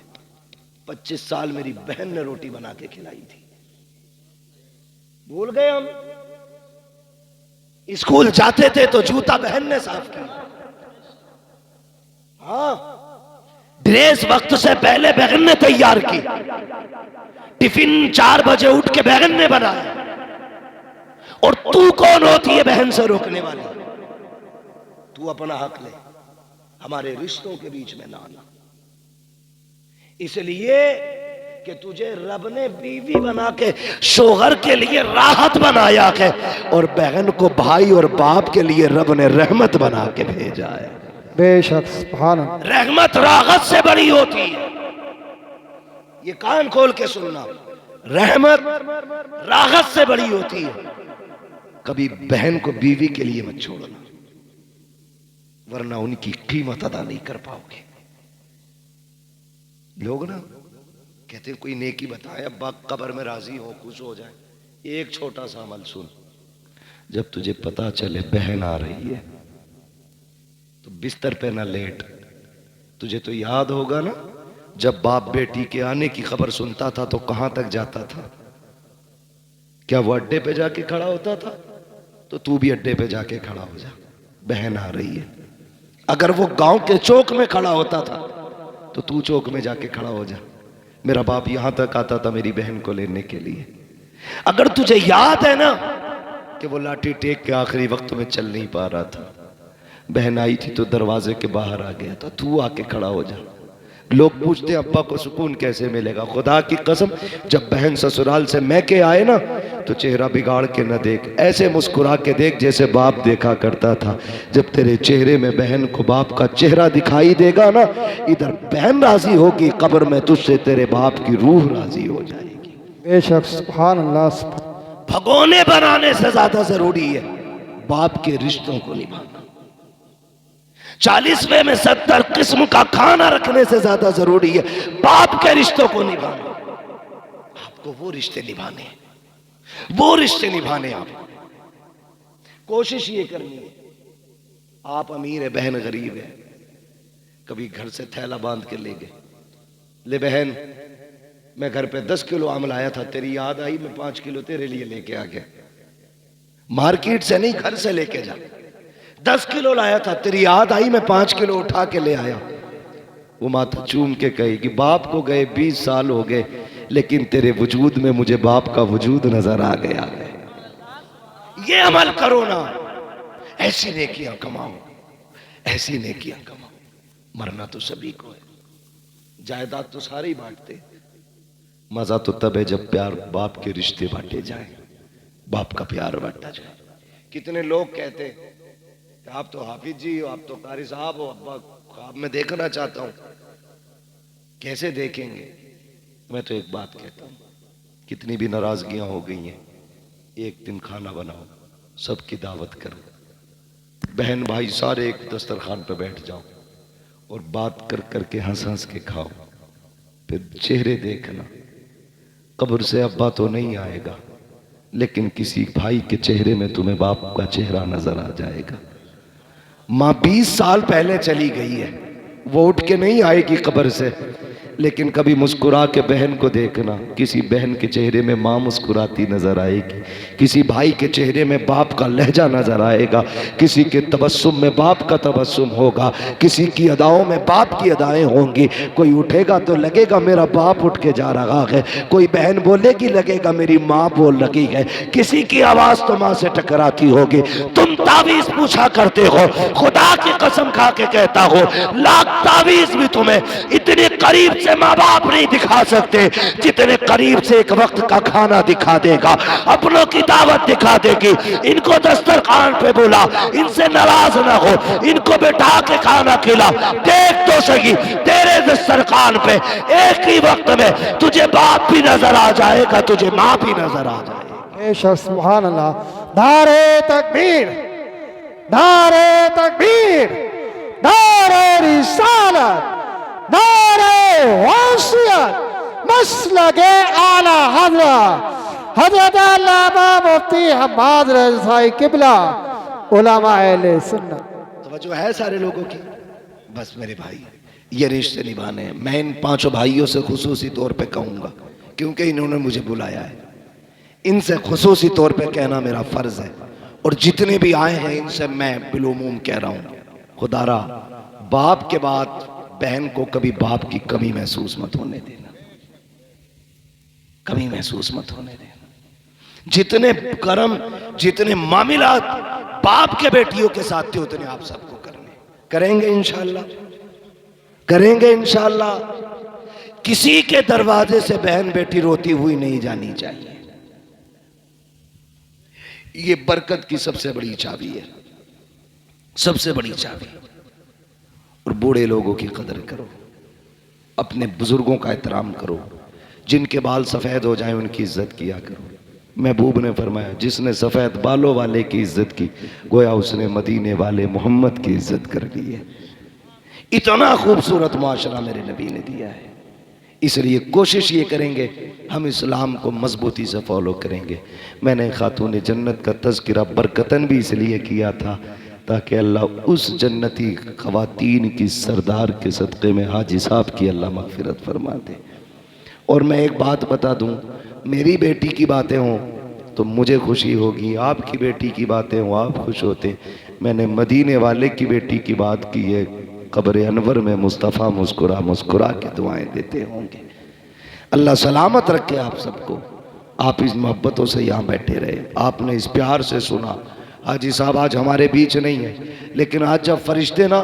25 साल मेरी बहन ने रोटी बना के खिलाई थी। भूल गए हम, स्कूल जाते थे तो जूता बहन ने साफ किया, हाँ, ड्रेस वक्त से पहले बहन ने तैयार की, टिफिन 4 बजे उठ के बहन ने बनाया, और तू कौन होती है बहन से रोकने वाली। तू अपना हक ले, हमारे रिश्तों के बीच में ना आना, इसलिए कि तुझे रब ने बीवी बना के शोहर के लिए राहत बनाया है, और बहन को भाई और बाप के लिए रब ने रहमत बना के भेजा है। बेशक, सुभान अल्लाह। रहमत राहत से बड़ी होती है, ये कान खोल के सुनना, रहमत राहत से बड़ी होती है। कभी बहन को बीवी के लिए मत छोड़ना, वरना उनकी कीमत अदा नहीं कर पाओगे। लोग ना कहते कोई नेकी बताए, अब कब्र में राजी हो, खुश हो जाए। एक छोटा सा अमल सुन, जब तुझे पता चले बहन आ रही है तो बिस्तर पे ना लेट। तुझे तो याद होगा ना, जब बाप बेटी के आने की खबर सुनता था तो कहां तक जाता था, क्या वो अड्डे पे जाके खड़ा होता था? तो तू भी अड्डे पे जाके खड़ा हो जा, बहन आ रही है। अगर वो गांव के चौक में खड़ा होता था तो तू चौक में जाके खड़ा हो जा, मेरा बाप यहां तक आता था मेरी बहन को लेने के लिए। अगर तुझे याद है ना कि वो लाठी टेक के आखिरी वक्त में चल नहीं पा रहा था, बहन आई थी तो दरवाजे के बाहर आ गया था, तू आके खड़ा हो जा। लोग पूछते अब्बा को सुकून कैसे मिलेगा, खुदा की कसम जब बहन ससुराल से मैके आए ना तो चेहरा बिगाड़ के न देख, ऐसे मुस्कुरा के देख जैसे बाप देखा करता था। जब तेरे चेहरे में बहन को बाप का चेहरा दिखाई देगा ना, इधर बहन राजी होगी, कब्र में तुझसे तेरे बाप की रूह राजी हो जाएगी। बेशक, सुभान अल्लाह। भगोने बनाने से ज्यादा जरूरी है बाप के रिश्तों को निभाना। 40वें में 70 किस्म का खाना रखने से ज्यादा जरूरी है बाप के रिश्तों को निभाना। आपको वो रिश्ते निभाने, वो रिश्ते निभाने। आप कोशिश ये करनी है, आप अमीर है, बहन गरीब है, कभी घर से थैला बांध के ले गए, ले बहन मैं घर पे 10 किलो आम लाया था, तेरी याद आई, मैं 5 किलो तेरे लिए लेके आ गया। मार्केट से नहीं, घर से लेके जा। 10 किलो लाया था, तेरी याद आई, मैं 5 किलो उठा के ले आया। वो माथा चूम के कहेगी बाप को गए 20 साल हो गए, लेकिन तेरे वजूद में मुझे बाप का वजूद नजर आ गया। ये अमल करो ना, ऐसी नेकियां कमाओ, ऐसी नेकियां कमाओ। मरना तो सभी को है, जायदाद तो सारे ही बांटते, मजा तो तब है जब प्यार बाप के रिश्ते बांटे जाए, बाप का प्यार बांटा जाए। कितने लोग कहते कि आप तो हाफिज जी हो, आप तो कारी साहब हो, अब्बा ख्वाब में देखना चाहता हूं। कैसे देखेंगे? मैं तो एक बात कहता हूं, कितनी भी नाराजगियां हो गई हैं, एक दिन खाना बनाओ, सबकी दावत करो, बहन भाई सारे एक दस्तरखान पर बैठ जाओ और बात कर करके हंस हंस के खाओ। फिर चेहरे देखना, कब्र से अब्बा तो नहीं आएगा, लेकिन किसी भाई के चेहरे में तुम्हें बाप का चेहरा नजर आ जाएगा। माँ 20 साल पहले चली गई है, वो उठ के नहीं आएगी कब्र से, लेकिन कभी मुस्कुरा के बहन को देखना, किसी बहन के चेहरे में माँ मुस्कुराती नजर आएगी, किसी भाई के चेहरे में बाप का लहजा नजर आएगा, किसी के तबस्सुम में बाप का तबस्सुम होगा, किसी की अदाओं में बाप की अदाएं होंगी। कोई उठेगा तो लगेगा मेरा बाप उठ के जा रहा है, कोई बहन बोलेगी लगेगा मेरी माँ बोल रही है, किसी की आवाज तो माँ से टकराती होगी। तुम तावीज पूछा करते हो, खुदा की कसम खा के कहता हो, लाख तावीज भी तुम्हें इतने करीब से माँ बाप नहीं दिखा सकते जितने करीब से एक वक्त का खाना दिखा देगा, अपनों की दावत दिखा देगी। इनको दस्तरखान पे बुला, इनसे नाराज ना हो, इनको बैठा के खाना खिला। देख तो सही, तेरे दस्तरखान पे एक ही वक्त में तुझे बाप भी नजर आ जाएगा, तुझे माँ भी नजर आ जाएगी। बेशक सुभान अल्लाह। नारे तकबीर, नारे तकबीर, नारे रिसालत, नारे वसीयत, मसलके आला हज़रत हज़रत अल्लामा मुफ्ती हम्माद रज़ाई किबला उलमा अहले सुन्नत। तवज्जो है सारे लोगों की? बस मेरे भाई, ये रिश्ते निभाने हैं। मैं इन 5 भाइयों से खुसूसी तौर पे कहूँगा, क्योंकि इन्होंने मुझे बुलाया है, इनसे खुसूसी तौर पे कहना मेरा फर्ज है। और जितने भी आए हैं इनसे मैं बिलुमूम कह रहा हूँ, खुदारा बाप के बाद बहन को कभी बाप की कमी महसूस मत होने देना, कमी महसूस मत होने देना। जितने कर्म, जितने मामलात बाप के बेटियों के साथ थे, उतने आप सबको करने, करेंगे इंशाअल्लाह, करेंगे इंशाअल्लाह। किसी के दरवाजे से बहन बेटी रोती हुई नहीं जानी चाहिए। ये बरकत की सबसे बड़ी चाबी है, सबसे बड़ी चाबी। और बूढ़े लोगों की कदर करो, अपने बुजुर्गों का एहतराम करो, जिनके बाल सफ़ेद हो जाएं उनकी इज्जत किया करो। महबूब ने फरमाया, जिसने सफ़ेद बालों वाले की इज्जत की, गोया उसने मदीने वाले मोहम्मद की इज्जत कर ली है। इतना खूबसूरत मुआशरा मेरे नबी ने दिया है। इसलिए कोशिश ये करेंगे हम इस्लाम को मजबूती से फॉलो करेंगे। मैंने खातून जन्नत का तज़किरा बरकतन भी इसलिए किया था ताकि अल्लाह उस जन्नती ख़वातीन की सरदार के सदक़े में हाजी साहब की अल्लाह मग़फ़िरत फरमा दे। और मैं एक बात बता दूं, मेरी बेटी की बातें हों तो मुझे खुशी होगी, आपकी बेटी की बातें हों आप खुश होते। मैंने मदीने वाले की बेटी की बात की है, कब्र अनवर में मुस्तफ़ा मुस्कुरा मुस्कुरा के दुआएं देते होंगे। अल्लाह सलामत रखे आप सबको। आप इस मोहब्बतों से यहाँ बैठे रहे, आपने इस प्यार से सुना। हाजी साहब आज हमारे बीच नहीं है, लेकिन आज जब फरिश्ते ना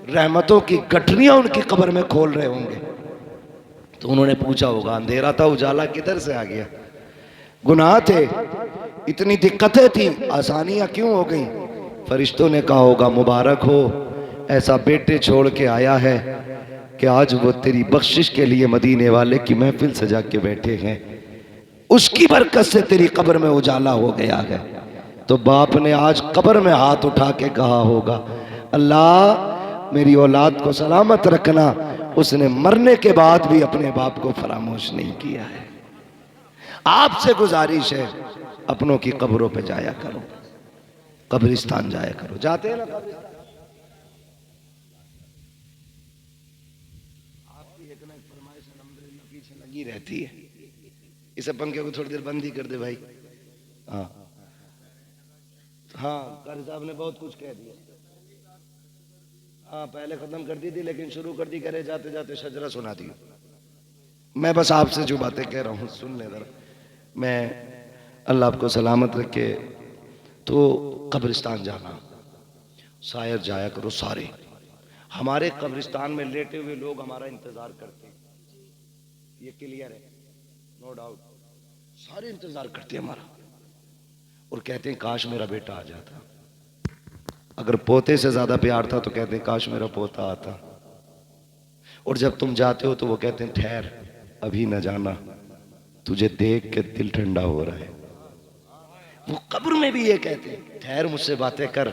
रहमतों की गठरियाँ उनकी कब्र में खोल रहे होंगे तो उन्होंने पूछा होगा, अंधेरा था उजाला किधर से आ गया? गुनाह थे, इतनी दिक्कतें थी, आसानियाँ क्यों हो गई? फरिश्तों ने कहा होगा, मुबारक हो, ऐसा बेटे छोड़ के आया है कि आज वो तेरी बख्शिश के लिए मदीने वाले की महफिल सजा के बैठे हैं, उसकी बरकत से तेरी कब्र में उजाला हो गया है। तो बाप ने आज कब्र में हाथ उठा के कहा होगा, अल्लाह मेरी औलाद को सलामत रखना। उसने मरने के बाद भी अपने बाप को फरामोश नहीं किया है। आपसे गुजारिश है, अपनों की कब्रों पे जाया करो, कब्रिस्तान जाया करो। जाते हैं ना कब्रिस्तान? आपकी एक ना एक फरमाइश अल्हम्दुलिल्लाह पीछे लगी रहती है। इसे पंखे को थोड़ी देर बंद ही कर दे भाई। हाँ हाँ कारी साहब ने बहुत कुछ कह दिया। हाँ पहले खत्म कर दी थी लेकिन शुरू कर दी, करे जाते जाते शजरा सुना दी। मैं बस आपसे जो बातें कह रहा हूँ सुन ले जरा। मैं अल्लाह आपको सलामत रखे। तो कब्रिस्तान जाना, शायर जाया करो सारे। हमारे कब्रिस्तान में लेटे हुए लोग हमारा इंतजार करते हैं, ये क्लियर है, नो डाउट। सारे इंतजार करते हैं हमारा और कहते हैं काश मेरा बेटा आ जाता। अगर पोते से ज्यादा प्यार था तो कहते हैं काश मेरा पोता आता। और जब तुम जाते हो तो वो कहते हैं ठहर अभी न जाना, तुझे देख के दिल ठंडा हो रहा है। वो कब्र में भी ये कहते हैं ठहर मुझसे बातें कर,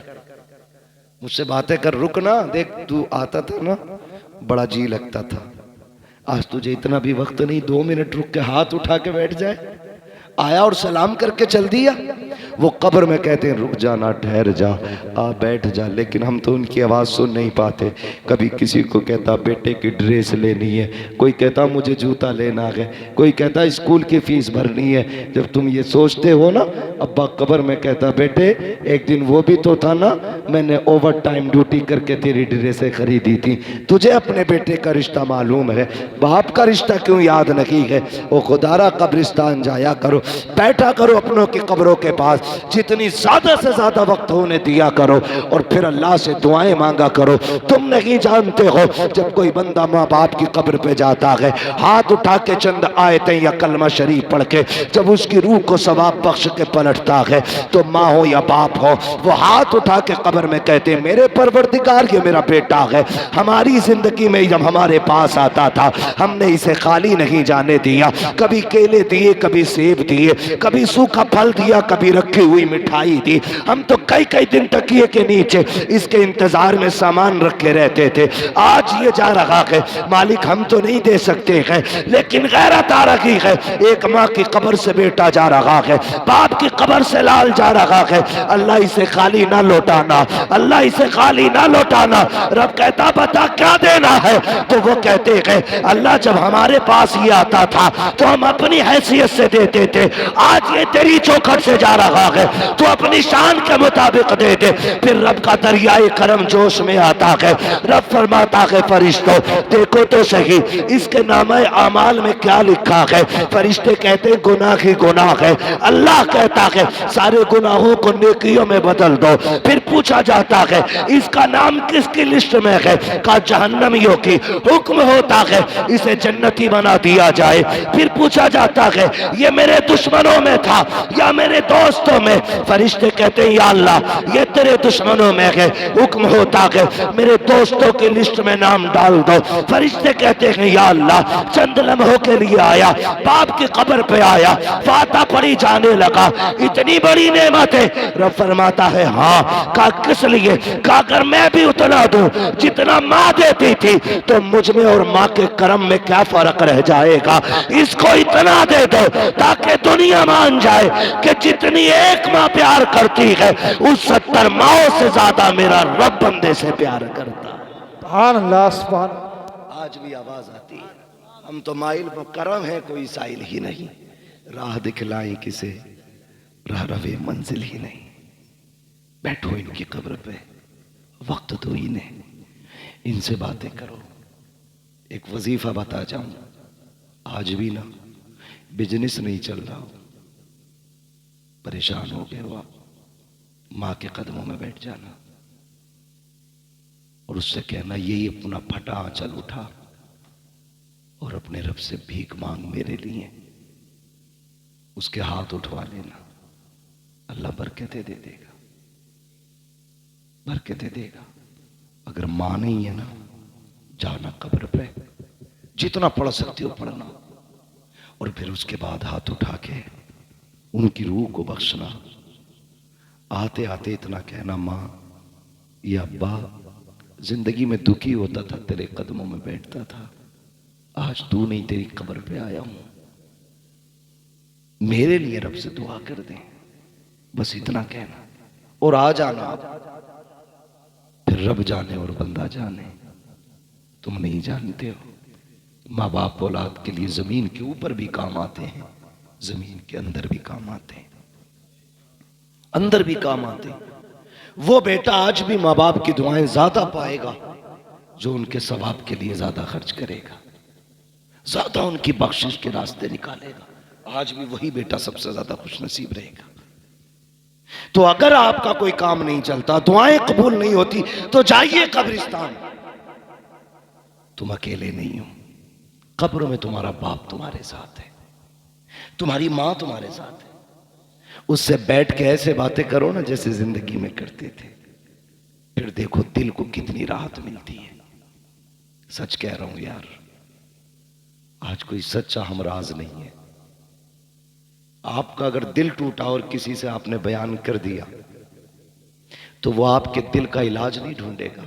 मुझसे बातें कर, रुक ना, देख तू आता था ना बड़ा जी लगता था, आज तुझे इतना भी वक्त नहीं, 2 मिनट रुक के हाथ उठा के बैठ जाए। आया और सलाम करके चल दिया। वो कब्र में कहते हैं रुक जाना, ठहर जा, आ बैठ जा, लेकिन हम तो उनकी आवाज़ सुन नहीं पाते। कभी किसी को कहता बेटे की ड्रेस लेनी है, कोई कहता मुझे जूता लेना है, कोई कहता स्कूल की फीस भरनी है। जब तुम ये सोचते हो ना, अब्बा कब्र में कहता बेटे एक दिन वो भी तो था ना, मैंने ओवर टाइम ड्यूटी करके तेरी ड्रेसें खरीदी थी। तुझे अपने बेटे का रिश्ता मालूम है, बाप का रिश्ता क्यों याद नहीं है? वो खुदारा कब्रिस्तान जाया करो, बैठा करो अपनों की कब्रों के पास, जितनी ज्यादा से ज्यादा वक्त होने दिया करो और फिर अल्लाह से दुआएं मांगा करो। तुम नहीं जानते हो जब कोई बंदा माँ बाप की कब्र पे जाता है, हाथ उठा के चंद आयतें या कलमा शरीफ पढ़ के जब उसकी रूह को सवाब बख्श के पलटता है, तो माँ हो या बाप हो, वो हाथ उठा के कब्र में कहते हैं मेरे परवरदिगार ये मेरा बेटा है, हमारी जिंदगी में जब हमारे पास आता था हमने इसे खाली नहीं जाने दिया, कभी केले दिए, कभी सेब दिए, कभी सूखा फल दिया, कभी रखी हुई मिठाई दी। हम तो कई कई दिन तकिए के नीचे इसके इंतजार में सामान रखे रहते थे। आज ये जा रहा है, मालिक हम तो नहीं दे सकते हैं, लेकिन गैरत आ रही है। एक माँ की कब्र से बेटा जा रहा है, बाप की कब्र से लाल जा रहा है। अल्लाह इसे खाली ना लौटाना, अल्लाह इसे खाली ना लौटाना। रब कहता बता क्या देना है? तो वो कहते हैं अल्लाह जब हमारे पास ये आता था तो हम अपनी हैसियत से देते थे, आज ये तेरी चौखट से जा रहा है तो अपनी शान के मुताबिक दे दे। फिर रब का दरियाए करम जोश में आता है। रब फरमाता है फरिश्तों देखो तो सही इसके नामे अमाल में क्या लिखा है। फरिश्ते कहते हैं गुनाह ही गुनाह है। अल्लाह कहता है सारे गुनाहों को नेकियों में बदल दो। फिर पूछा जाता है इसका नाम किसकी लिस्ट में है? का जहन्नमियों की। हुक्म होता है इसे जन्नती बना दिया जाए। फिर पूछा जाता है ये मेरे दुश्मनों में था या मेरे दोस्तों में? फरिश्ते कहते हैं या अल्लाह ये तेरे दुश्मनों में है। हुक्म होता है मेरे दोस्तों की लिस्ट में नाम डाल दो। फरिश्ते कहते हैं या अल्लाह चंद लम्हों के लिए आया, बाप की कब्र पे आया, फाता पड़ी जाने लगा, इतनी बड़ी नेमत है। रब फरमाता है हाँ। का किस लिए? का अगर मैं भी उतना दूं जितना माँ देती थी तो मुझ में और माँ के करम में क्या फर्क रह जाएगा? इसको इतना दे दो ताकि दुनिया मान जाए कि जितनी एक माँ प्यार करती है उस 70 माओं से ज्यादा मेरा रब बंदे से प्यार करता है। सुभान अल्लाह, सुभान। आज भी आवाज आती है हम तो माइल करम है कोई साइल ही नहीं, राह दिखलाई किसे राह रवे मंजिल ही नहीं। बैठो इनकी कब्र पे वक्त दो इन्हें, इनसे बातें करो। एक वजीफा बता जाऊं, आज भी ना बिजनेस नहीं चल रहा, परेशान हो गए हो, माँ के कदमों में बैठ जाना और उससे कहना यही अपना फटा आंचल उठा और अपने रब से भीख मांग मेरे लिए। उसके हाथ उठवा लेना, अल्लाह बरकतें दे देगा, बरकतें देगा। अगर मां नहीं है ना, जाना कब्र पे, जितना पढ़ सकते हो पढ़ना और फिर उसके बाद हाथ उठा के उनकी रूह को बख्शना। आते आते इतना कहना मां या अब्बा जिंदगी में दुखी होता था, तेरे कदमों में बैठता था, आज तू नहीं तेरी कब्र पे आया हूं, मेरे लिए रब से दुआ कर दे। बस इतना कहना और आ जाना। फिर रब जाने और बंदा जाने, तुम नहीं जानते हो। माँ बाप औलाद के लिए जमीन के ऊपर भी काम आते हैं, जमीन के अंदर भी काम आते हैं, अंदर भी काम आते हैं। वो बेटा आज भी माँ बाप की दुआएं ज्यादा पाएगा जो उनके सवाब के लिए ज्यादा खर्च करेगा, ज्यादा उनकी बख्शिश के रास्ते निकालेगा। आज भी वही बेटा सबसे ज्यादा खुशनसीब रहेगा। तो अगर आपका कोई काम नहीं चलता, दुआएं कबूल नहीं होती, तो जाइए कब्रिस्तान। तुम अकेले नहीं हो, कब्र में तुम्हारा बाप तुम्हारे साथ है, तुम्हारी मां तुम्हारे साथ है। उससे बैठ के ऐसे बातें करो ना जैसे जिंदगी में करते थे, फिर देखो दिल को कितनी राहत मिलती है। सच कह रहा हूं यार, आज कोई सच्चा हमराज नहीं है। आपका अगर दिल टूटा और किसी से आपने बयान कर दिया तो वो आपके दिल का इलाज नहीं ढूंढेगा,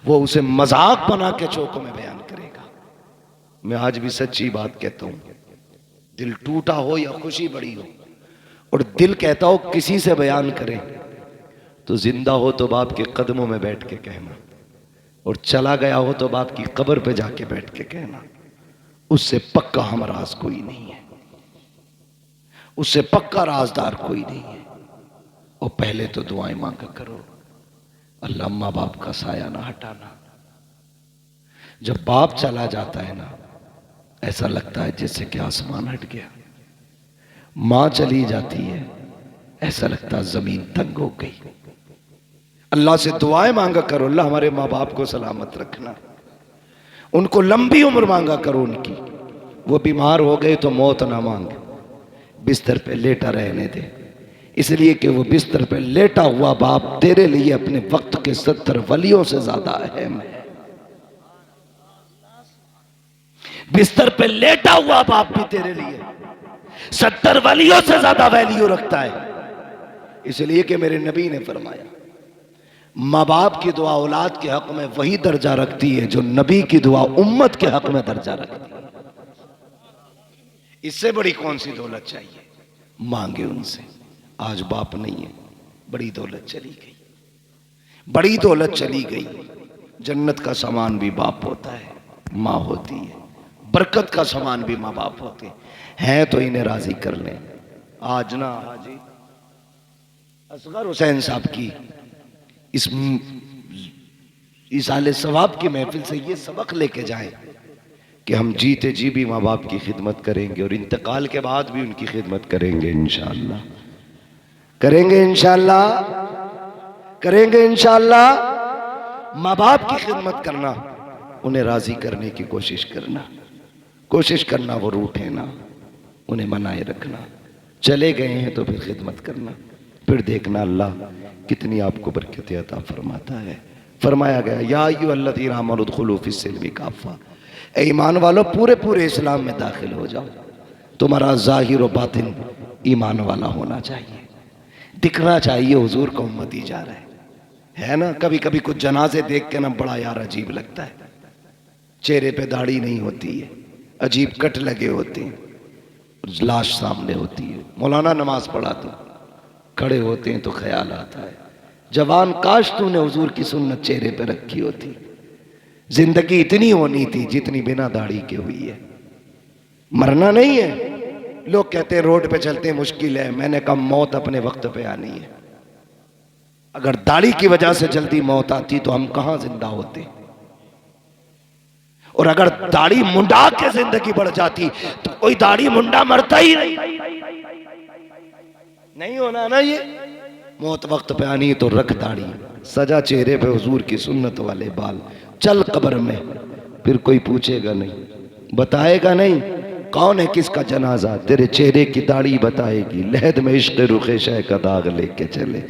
वो उसे मजाक बना के चौकों में बयान करेगा। मैं आज भी सच्ची बात कहता हूं, दिल टूटा हो या खुशी बड़ी हो और दिल कहता हो किसी से बयान करें, तो जिंदा हो तो बाप के कदमों में बैठ के कहना, और चला गया हो तो बाप की कब्र पे जाके बैठ के कहना। उससे पक्का हमराज कोई नहीं है, उससे पक्का राजदार कोई नहीं है। और पहले तो दुआएं मांगा करो, अल्लाह माँ बाप का साया ना हटाना। जब बाप चला जाता है ना, ऐसा लगता है जैसे कि आसमान हट गया। मां चली जाती है, ऐसा लगता है जमीन तंग हो गई। अल्लाह से दुआएं मांगा करो, अल्लाह हमारे माँ बाप को सलामत रखना, उनको लंबी उम्र मांगा करो उनकी। वो बीमार हो गए तो मौत ना मांग, बिस्तर पे लेटा रहने दे, इसलिए कि वो बिस्तर पे लेटा हुआ बाप तेरे लिए अपने वक्त के 70 वलियों से ज्यादा अहम है। बिस्तर पे लेटा हुआ बाप भी तेरे लिए 70 वलियों से ज्यादा वैल्यू रखता है। इसलिए कि मेरे नबी ने फरमाया, माँ बाप की दुआ औलाद के हक में वही दर्जा रखती है जो नबी की दुआ उम्मत के हक में दर्जा रखती है। इससे बड़ी कौन सी दौलत चाहिए? मांगे उनसे। आज बाप नहीं है, बड़ी दौलत चली गई, बड़ी दौलत चली गई। जन्नत का सामान भी बाप होता है, माँ होती है। बरकत का सामान भी माँ बाप होते हैं, तो इन्हें राजी कर लें। आज ना हाजी असगर हुसैन साहब की इस आले सवाब की महफिल से ये सबक लेके जाएं कि हम जीते जी भी माँ बाप की खिदमत करेंगे और इंतकाल के बाद भी उनकी खिदमत करेंगे इंशाअल्लाह, करेंगे इंशाअल्लाह, करेंगे इंशाअल्लाह। माँ बाप की खिदमत करना, उन्हें राजी करने की कोशिश करना, वो रूठे ना, उन्हें मनाए रखना। चले गए हैं तो फिर खिदमत करना, फिर देखना अल्लाह कितनी आपको बरकत अता फरमाता है। फरमाया गया, या अय्युहल्लज़ीना आमनू उदखुलू फिस्सिल्मि काफ़ा, ए ईमान वालों पूरे पूरे इस्लाम में दाखिल हो जाओ। तुम्हारा ज़ाहिर और बातिन ईमान वाला होना चाहिए, दिखना चाहिए हुजूर का उम्मती जा रहा है ना। कभी कभी कुछ जनाजे देख के ना बड़ा यार अजीब लगता है, चेहरे पे दाढ़ी नहीं होती है, अजीब कट लगे होते हैं, लाश सामने होती है। मौलाना नमाज पढ़ाते खड़े होते हैं तो ख्याल आता है, जवान काश तूने हुजूर की सुन्नत चेहरे पे रखी होती, जिंदगी इतनी होनी थी जितनी बिना दाढ़ी के हुई है। मरना नहीं है। लोग कहते हैं रोड पे चलते मुश्किल है, मैंने कहा मौत अपने वक्त पे आनी है। अगर दाढ़ी की वजह से जल्दी मौत आती तो हम कहां जिंदा होते, और अगर दाढ़ी मुंडा के जिंदगी बढ़ जाती तो कोई दाढ़ी मुंडा मरता ही नहीं होना ना। ये मौत वक्त पे आनी तो रख दाढ़ी, सजा चेहरे पे हुजूर की सुन्नत वाले बाल, चल कब्र में, फिर कोई पूछेगा नहीं, बताएगा नहीं कौन है किसका जनाजा, तेरे चेहरे की दाढ़ी बताएगी। लहद में इश्क रुखे शह का दाग लेके चले,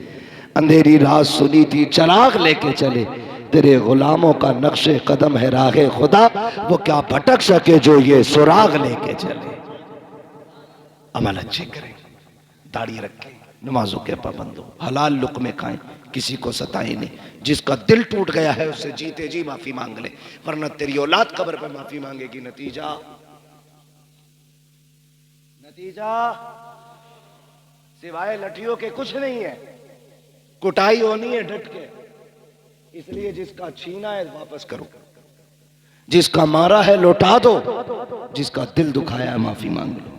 अंधेरी रात सुनी थी चराग लेके चले, तेरे गुलामों का नक्शे कदम है राहे खुदा, वो क्या भटक सके जो ये सुराग लेके चले। अमल अच्छे करें, दाढ़ी रखें, नमाजों के पाबंद हो, हलाल लुक़्मे खाएं, किसी को सताएं नहीं। जिसका दिल टूट गया है उससे जीते जी माफी मांग ले, वरना तेरी औलाद कब्र पे माफी मांगेगी। नतीजा सिवाय लठियों के कुछ नहीं है, कुटाई होनी है डट के। इसलिए जिसका छीना है वापस करो, जिसका मारा है लौटा दो, जिसका दिल दुखाया है माफी मांग लो,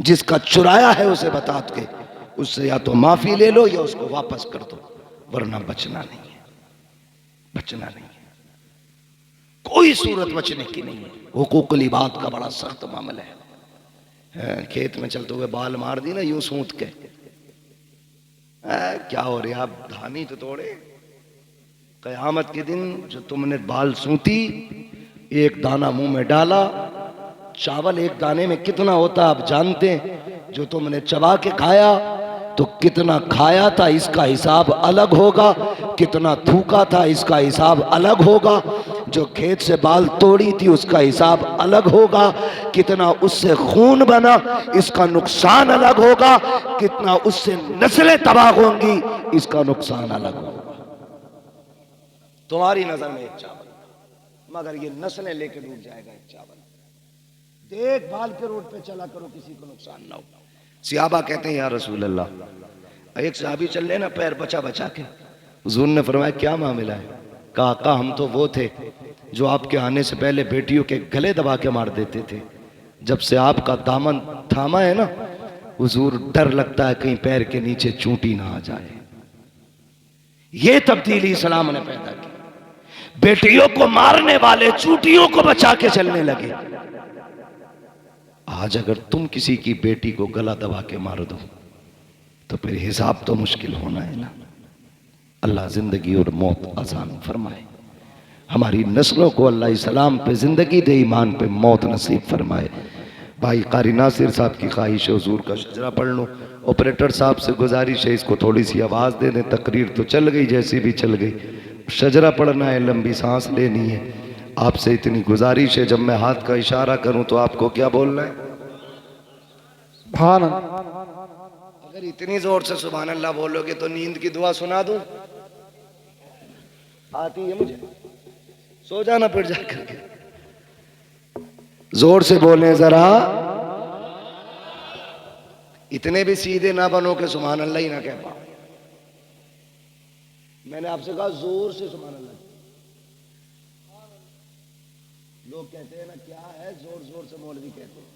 जिसका चुराया है उसे बता के उससे या तो माफी ले लो या उसको वापस कर दो। वरना बचना नहीं है, बचना नहीं है, कोई सूरत बचने की नहीं है। हुकूकुल इबाद का बड़ा सख्त मामला है। खेत में चलते हुए बाल मार दी ना यूं सूत के, क्या हो रहा, आप धानी तो तोड़े। कयामत के दिन जो तुमने बाल सूती, एक दाना मुंह में डाला, चावल एक दाने में कितना होता आप जानते हैं, जो तुमने चबा के खाया तो कितना खाया था इसका हिसाब अलग होगा, कितना थूका था इसका हिसाब अलग होगा, जो खेत से बाल तोड़ी थी उसका हिसाब अलग होगा, कितना उससे खून बना इसका नुकसान अलग होगा, कितना उससे नस्लें तबाह होंगी इसका नुकसान अलग होगा। तुम्हारी नजर में एक चावल, मगर ये नस्लें लेके डूब जाएगा एक चावल। देखभाल के रोड पे चला करो, किसी को नुकसान ना हो। सियाबा कहते हैं या रसूल अल्लाह, एक सहाबी चल रहे ना पैर बचा बचा के, हुजूर ने फरमाया क्या मामला है? कहा हम तो वो थे जो आपके आने से पहले बेटियों के गले दबा के मार देते थे, जब से आपका दामन थामा है ना हुजूर डर लगता है कहीं पैर के नीचे चूंटी ना आ जाए। ये तब्दीली इस्लाम ने पैदा की, बेटियों को मारने वाले चूंटियों को बचा के चलने लगे। आज अगर तुम किसी की बेटी को गला दबा के मार दो तो फिर हिसाब तो मुश्किल होना है ना। अल्लाह जिंदगी और मौत आसान फरमाए, हमारी नस्लों को अल्लाह इस्लाम पे जिंदगी दे, ईमान पे मौत नसीब फरमाए। भाई कारी नासिर साहब की ख्वाहिश है हुजूर का शजरा पढ़ लो। ऑपरेटर साहब से गुजारिश है इसको थोड़ी सी आवाज़ दे दें, तकरीर तो चल गई जैसी भी चल गई, शजरा पढ़ना है, लंबी सांस लेनी है। आपसे इतनी गुजारिश है जब मैं हाथ का इशारा करूं तो आपको क्या बोलना है? सुभान अल्लाह। अगर इतनी जोर से सुभान अल्लाह बोलोगे तो नींद की दुआ सुना दूं? आती है मुझे, सो जाना फिर जा करके। जोर से बोले जरा, इतने भी सीधे ना बनो कि सुभान अल्लाह ही ना कह पाओ। मैंने आपसे कहा जोर से सुभान अल्लाह। लोग कहते हैं ना क्या है, जोर जोर से मौलवी कहते हैं।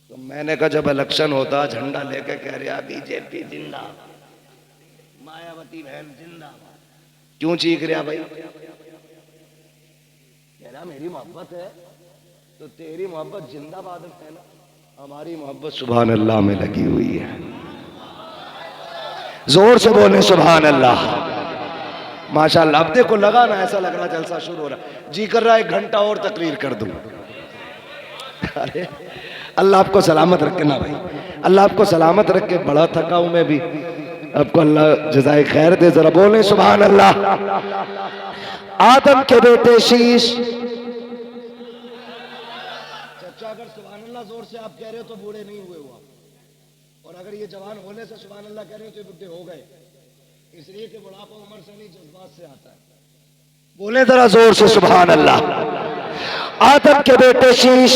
तो मैंने कहा जब इलेक्शन होता झंडा लेके कह रहा बीजेपी जिंदाबाद, मायावती बहन जिंदाबाद, क्यों चीख रहा भाई? कह रहा मेरी मोहब्बत है तो तेरी मोहब्बत जिंदाबाद है ना, हमारी मोहब्बत सुभान अल्लाह में लगी हुई है। जोर से बोले सुभान अल्लाह। माशाअल्लाह, अब देखो लगा ना, ऐसा लग रहा जलसा शुरू हो रहा, जी कर रहा है 1 घंटा और तकरीर कर दूं। अरे अल्लाह आपको सलामत रखे ना भाई, अल्लाह आपको सलामत रखे। बड़ा थका हूं मैं भी, आपको अल्लाह जज़ाए खैर दे। जरा बोले सुभान अल्लाह। आदम के बेटे शीश, चचा अगर सुभान अल्लाह जोर से आप कह रहे हो तो बूढ़े नहीं हुए हुआ, और अगर ये जवान होने से सुभान अल्लाह कह रहे हो तो बुढ़े हो गए, इसलिए कि बुढ़ापा उम्र से नहीं जज्बात से आता है। बोले जरा जोर से सुभान अल्लाह। आदम के बेटे शीश,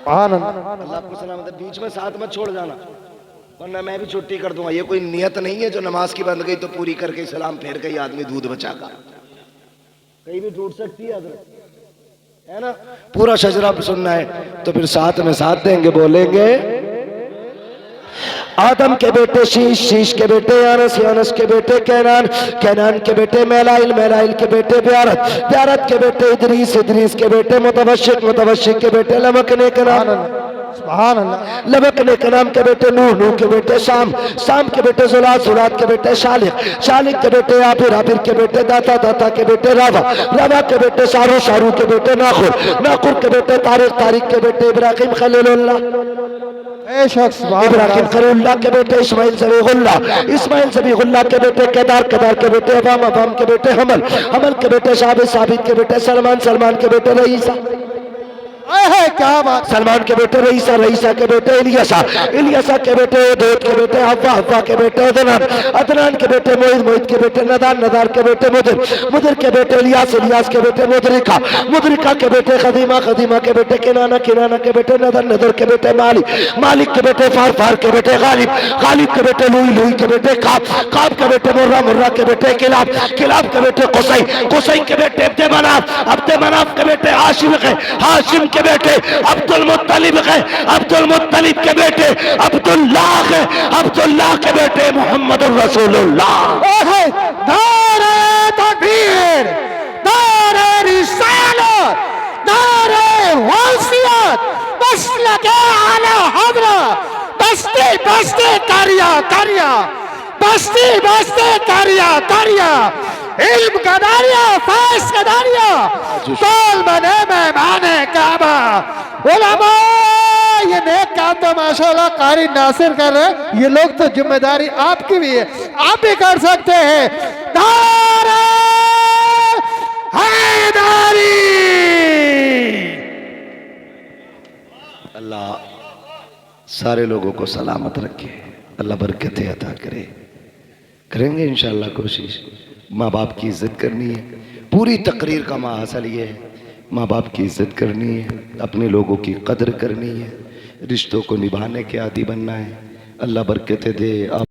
अल्लाह आपको सलामत। बीच में साथ मत छोड़ जाना वरना मैं भी छुट्टी कर दूंगा। ये कोई नियत नहीं है जो नमाज की बंद गई तो पूरी करके सलाम फेर गई आदमी दूध बचाकर, कहीं भी टूट सकती है है ना। पूरा शजरा सुनना है तो फिर साथ में साथ देंगे, बोलेंगे आदम के बेटे शीश, शीश के बेटे यानस, यानस के बेटे कैनान, कैनान के बेटे मैलाइल, मैलाइल के बेटे ब्यारत, ब्यारत के बेटे इदरीस, इदरीस के बेटे मुतवशिक, मुतवशिक के बेटे लमकने का नाम, सुभान अल्लाह, लमकने के नाम के बेटे नूह, नूह के बेटे शाम, शाम के बेटे जुलात, जुलात के बेटे शालिक, शालिक के बेटे आबिर, आबिर के बेटे दाता, दाता के बेटे रावा, रावा के बेटे शारू, शारू के बेटे नाखुर, नाखुर के बेटे तारिक, तारिक के बेटे इब्राहिम खलीलुल्लाह, इब्राहिम खलीलुल्लाह के बेटे इस्माइल ज़बीहुल्लाह, इस्माइल ज़बीहुल्लाह के बेटे केदार, केदार के बेटे अवाम, अवाम के बेटे हमल, हमल के बेटे साबित, साबित के बेटे सलमान, सलमान के बेटे रईसा, क्या बात, सलमान के बेटे रईसा, रईसा के बेटे इलियासा, इलियासा के बेटे उदैद के बेटे हव्वा, हव्वा के बेटे अदनान, अदनान के बेटे मोइद, मोइद के बेटे नदान, नदार के बेटे मुदिर, मुदिर के बेटे इलियास, इलियास के बेटे मुदरिका, मुदरिका के बेटे खदीमा, खदीमा के बेटे किनाना, किनाना के बेटे नदर, नदर के बेटे मालिक, मालिक के बेटे फार, फार के बेटे गालिब, गालिब के बेटे लुई, लुई के बेटे काब, काब के बेटे मुर्रा, मुर्रा के बेटे किलाब, किलाब के बेटे कुसै, कुसै के बेटे अब्दे मनाफ, अब्दे मनाफ के बेटे हाशिम है, हाशिम के बेटे अब्दुल मुत्तलिब है, अब्दुल मुत्तलिब के बेटे अब्दुल्लाह है, अब्दुल्लाह के बेटे मोहम्मद रसूलुल्लाह। नारे तकबीर, नारे रिसालत, नारे गौसियत, मसलके आला हज़रत, बस्ती बस्ती करिया करिया, बस्ती बस्ती करिया करिया, इल्म का दारिया, फैज़ का दारिया, तौल बने मेहमाने काबा। उलमा ये नेक काम तो माशाल्लाह कारी नासिर कर रहे हैं, ये लोग तो जिम्मेदारी आपकी भी है, आप भी कर सकते हैं। नारे हैदरी। अल्लाह सारे लोगों को सलामत रखे, अल्लाह बरकतें अता करे। करेंगे इंशाअल्लाह कोशिश। माँ बाप की इज्जत करनी है, पूरी तकरीर का माहसल ये है, माँ बाप की इज्जत करनी है, अपने लोगों की कदर करनी है, रिश्तों को निभाने के आदी बनना है। अल्लाह बरकतें दे।